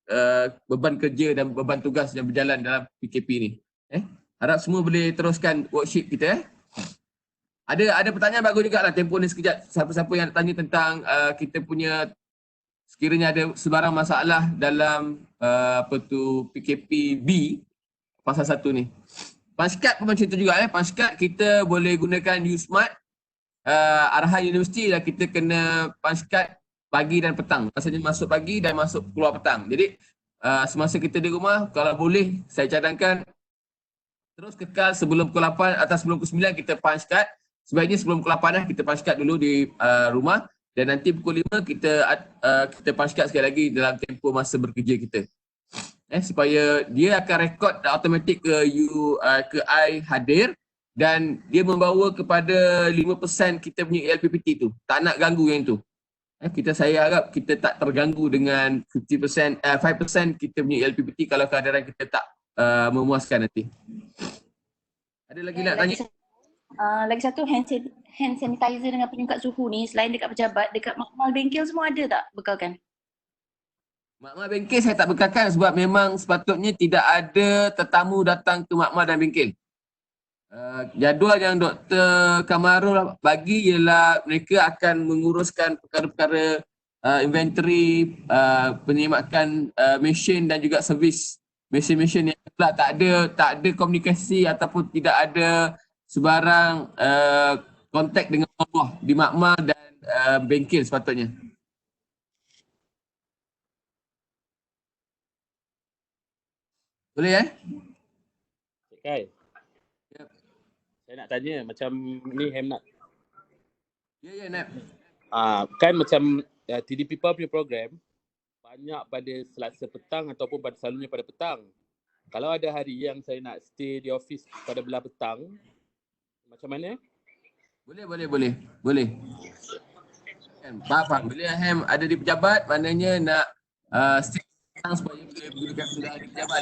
beban kerja dan beban tugas yang berjalan dalam PKP ni. Harap semua boleh teruskan worksheet kita. Ada pertanyaan bagus juga lah tempoh ni sekejap. Siapa-siapa yang nak tanya tentang kita punya sekiranya ada sebarang masalah dalam PKP B pasal 1 ni. Panskat pun macam tu juga. Panskat kita boleh gunakan USmart. Arahan universiti lah kita kena panskat pagi dan petang. Maksudnya masuk pagi dan masuk keluar petang. Jadi semasa kita di rumah, kalau boleh saya cadangkan terus kekal sebelum pukul 8 atau sebelum pukul 9 kita panskat. Sebaiknya sebelum pukul 8 kita panskat dulu di rumah. Dan nanti pukul 5 kita panskat sekali lagi dalam tempoh masa bekerja kita. Supaya dia akan rekod automatik ke I hadir dan dia membawa kepada 5% kita punya LPPT tu. Tak nak ganggu yang tu. Saya harap kita tak terganggu dengan 5% kita punya LPPT kalau keadaan kita tak memuaskan nanti. Ada lagi nak tanya? Lagi satu hand sanitizer dengan penyungkat suhu ni selain dekat pejabat, dekat makmal bengkel semua ada tak bekalkan? Makmal bengkel saya tak bekalkan sebab memang sepatutnya tidak ada tetamu datang ke makmal dan bengkel. Jadual yang Dr. Kamarul bagi ialah mereka akan menguruskan perkara-perkara inventory, penyemakan mesin dan juga servis mesin-mesin yang pula tak ada komunikasi ataupun tidak ada sebarang kontak dengan Allah di makmal dan bengkel sepatutnya. Boleh Kai. Saya nak tanya macam ni Hemnat. Ya Nat. Kan macam TD People punya program banyak pada Selasa petang ataupun pada selalunya pada petang. Kalau ada hari yang saya nak stay di office pada belah petang, macam mana? Boleh. Kan faham. Bila Hem ada di pejabat, maknanya nak stay petang supaya boleh gunakan sudah di pejabat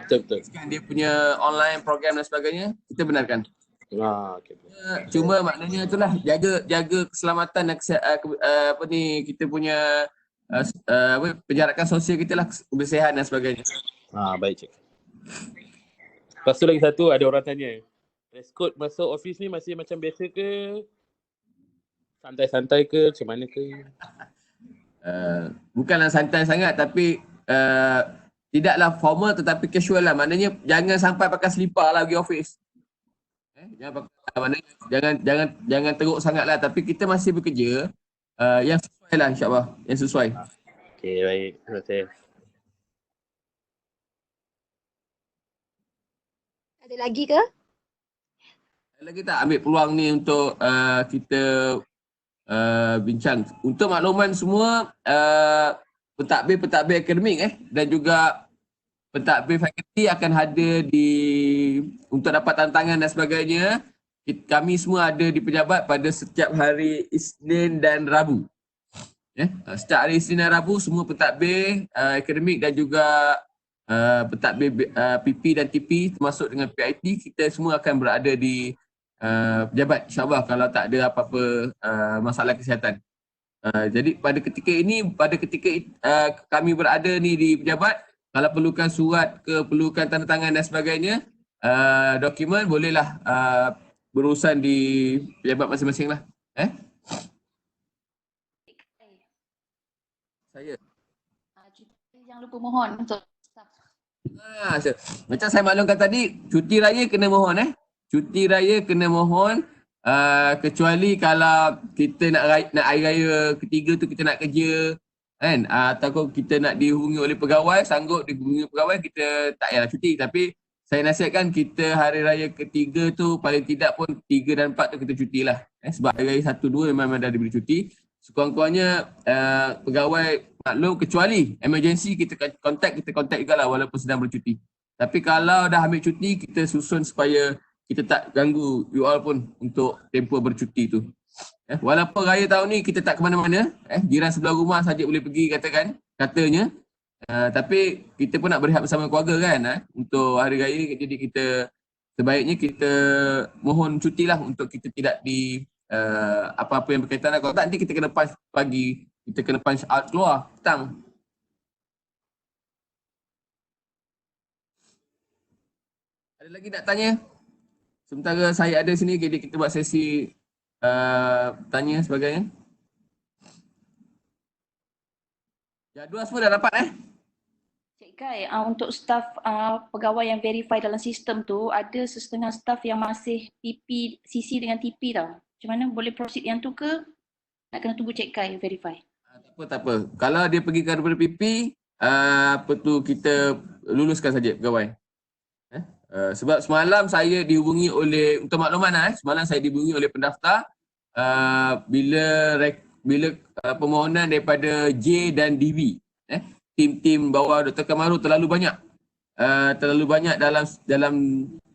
Betul. Kan dia punya online program dan sebagainya, kita benarkan. Okay. Cuma maknanya itulah jaga keselamatan dan kita punya penjarakan sosial kita lah, kebersihan dan sebagainya. Baik cik. Lepas tu lagi satu ada orang tanya, dress code masuk office ni masih macam biasa ke? Santai-santai ke? Macam mana ke? Bukanlah santai sangat tapi tidaklah formal tetapi casual lah. Maknanya jangan sampai pakai selipar lah pergi office. Jangan teruk sangat lah, tapi kita masih bekerja yang sesuai lah insyaAllah, yang sesuai. Okay, baik. Terima kasih. Ada lagi ke? Ada lagi tak ambil peluang ni untuk kita bincang. Untuk makluman semua, pentadbir akademik dan juga pentadbir fakulti akan ada untuk dapat tantangan dan sebagainya. Kami semua ada di pejabat pada setiap hari Isnin dan Rabu. Setiap hari Isnin dan Rabu semua pentadbir akademik dan juga pentadbir PP dan TP termasuk dengan PIT, kita semua akan berada di pejabat insyaAllah kalau tak ada apa-apa masalah kesihatan. Jadi pada ketika kami berada ni di pejabat, kalau perlukan surat perlukan tanda tangan dan sebagainya, dokumen bolehlah berurusan di pejabat masing-masing lah. Saya. Jangan lupa mohon untuk staff. Macam saya maklumkan tadi, cuti raya kena mohon Cuti raya kena mohon, kecuali kalau kita nak hari raya ketiga tu kita nak kerja kan, ataupun kita nak dihubungi oleh pegawai, sanggup dihubungi pegawai, kita tak payahlah cuti. Tapi saya nasihatkan kita hari raya ketiga tu paling tidak pun 3 dan 4 tu kita cutilah. Sebab hari raya 1, 2 memang dah diberi cuti. Sekurang-kurangnya pegawai maklum, kecuali emergency kita kontak jugalah walaupun sedang bercuti. Tapi kalau dah ambil cuti, kita susun supaya kita tak ganggu you all pun untuk tempoh bercuti tu. Walaupun raya tahun ni kita tak ke mana-mana, jiran sebelah rumah saja boleh pergi katanya. Tapi kita pun nak berehat bersama keluarga kan, untuk hari raya ni. Jadi kita sebaiknya kita mohon cuti lah untuk kita tidak di apa-apa yang berkaitan. Kalau tak nanti kita kena punch pagi, kita kena punch out keluar petang. Ada lagi nak tanya? Sementara saya ada sini, jadi kita buat sesi tanya sebagainya. Jadual semua dah dapat Cik Kai, untuk staf pegawai yang verify dalam sistem tu, ada setengah staf yang masih TP, CC dengan TP tau. Macam mana, boleh proceed yang tu ke? Nak kena tunggu Cik Kai verify? Tak apa. Kalau dia pergi ke daripada PP, kita luluskan saja pegawai. Sebab semalam saya dihubungi oleh, untuk makluman semalam saya dihubungi oleh pendaftar bila permohonan daripada J dan DV. Tim-tim bawah Dr. Kamarul terlalu banyak dalam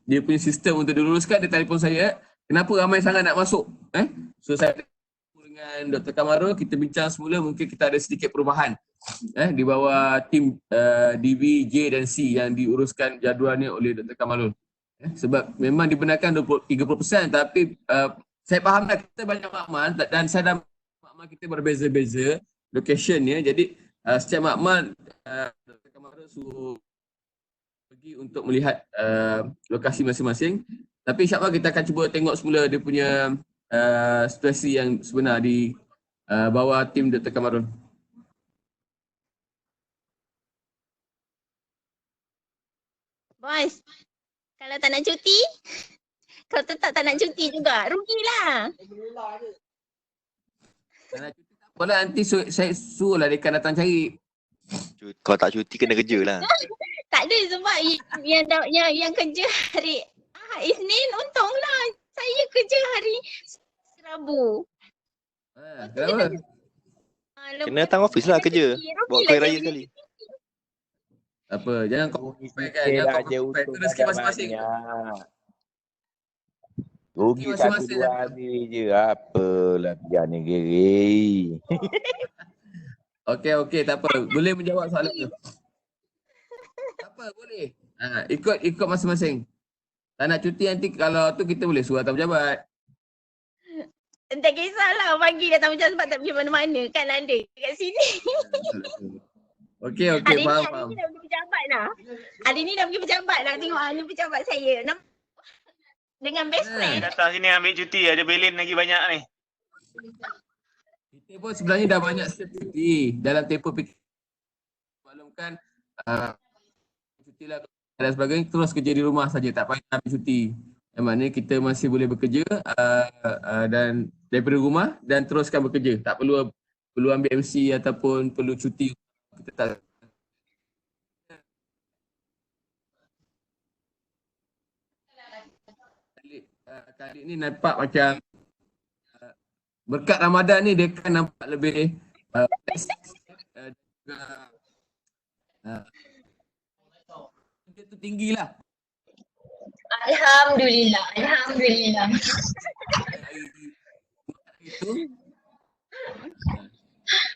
dia punya sistem untuk diluluskan. Dia telefon saya, kenapa ramai sangat nak masuk? So saya dengan Dr. Kamarul, kita bincang semula, mungkin kita ada sedikit perubahan. di bawah tim DB, J dan C yang diuruskan jadualnya oleh Dr. Kamalul. Sebab memang dibenarkan 30% tapi saya faham dah kita banyak makmal dan saya dah makmal kita berbeza-beza locationnya. Jadi setiap makmal Dr. Kamalul suruh pergi untuk melihat lokasi masing-masing. Tapi insyaAllah kita akan cuba tengok semula dia punya situasi yang sebenar di bawah tim Dr. Kamarul. Bos, kalau tak nak cuti, kalau tetap tak nak cuti juga, rugilah. Tak nak cuti tak apalah, nanti saya suruhlah dekan datang cari. Kalau tak cuti kena kerja lah. Tak ada sebab yang kerja hari Isnin untunglah. Saya kerja hari Rabu. Kenapa? Kena datang office lah kerja. Bawa kuih raya sekali. Apa, jangan kau compare kan. Jangan kau compare. Itu rezeki masing-masing. Rugi satu dua hari je. Apalah biar negeri. Okey, tak apa. Boleh menjawab soalan tu. Tak apa, boleh. Ikut masing-masing. Tak nak cuti nanti kalau tu kita boleh suruh datang pejabat. Tak kisahlah pagi datang macam sebab tak pergi mana-mana kan ada kat sini. Okey, faham. Hari ni dah pergi pejabat lah. Hari ni dah pergi pejabat lah. Tengok ni pejabat saya. Dengan best friend. Datang sini ambil cuti. Ada belin lagi banyak ni. Kita pun sebenarnya dah banyak cuti dalam tempoh fikir. Maklumkan cuti lah dan sebagainya, terus kerja di rumah saja, tak payah ambil cuti. Yang maknanya kita masih boleh bekerja dan daripada rumah dan teruskan bekerja. Tak perlu ambil MC ataupun perlu cuti. Kita tak. Kali ni nampak macam berkat Ramadan ni dia kan nampak lebih dia tu tinggilah. Alhamdulillah. Itu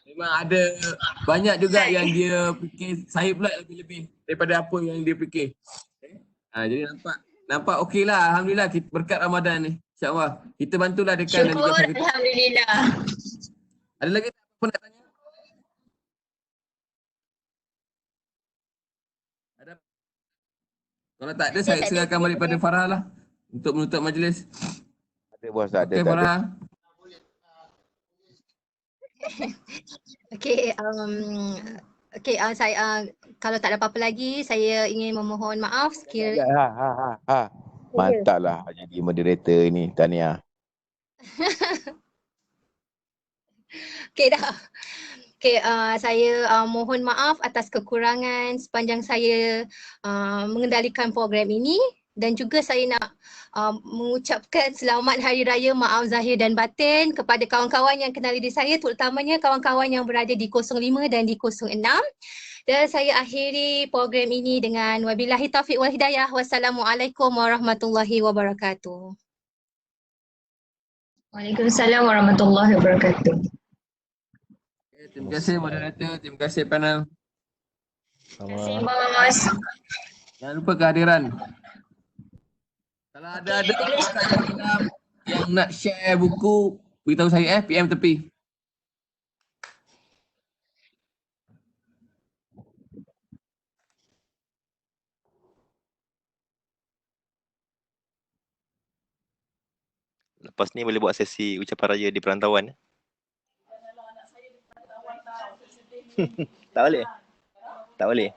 memang ada banyak juga yang dia fikir, saya pula lebih-lebih daripada apa yang dia fikir. Jadi nampak okey lah. Alhamdulillah kita berkat Ramadan ni. InsyaAllah. Kita bantulah dekan dan juga syukur, alhamdulillah. Ada lagi apa nak tanya? Kalau tak ada, saya serahkan balik pada Farah lah untuk menutup majlis. Ada bos, ada. Okey, Farah. Okey, saya kalau tak ada apa-apa lagi, saya ingin memohon maaf sekiranya. Mantaplah jadi moderator ni, tahniah. Okey dah. Okey, saya mohon maaf atas kekurangan sepanjang saya mengendalikan program ini dan juga saya nak mengucapkan selamat Hari Raya Maaf Zahir dan Batin kepada kawan-kawan yang kenal diri saya, terutamanya kawan-kawan yang berada di 05 dan di 06. Dan saya akhiri program ini dengan wabillahi taufiq wal hidayah. Wassalamualaikum warahmatullahi wabarakatuh. Waalaikumsalam warahmatullahi wabarakatuh. Terima kasih moderator, terima kasih panel. Terima kasih bos. Jangan lupa kehadiran. Kalau ada yang nak share buku, beritahu saya PM tepi. Lepas ni boleh buat sesi ucapan raya di perantauan. Tak boleh? Tak boleh?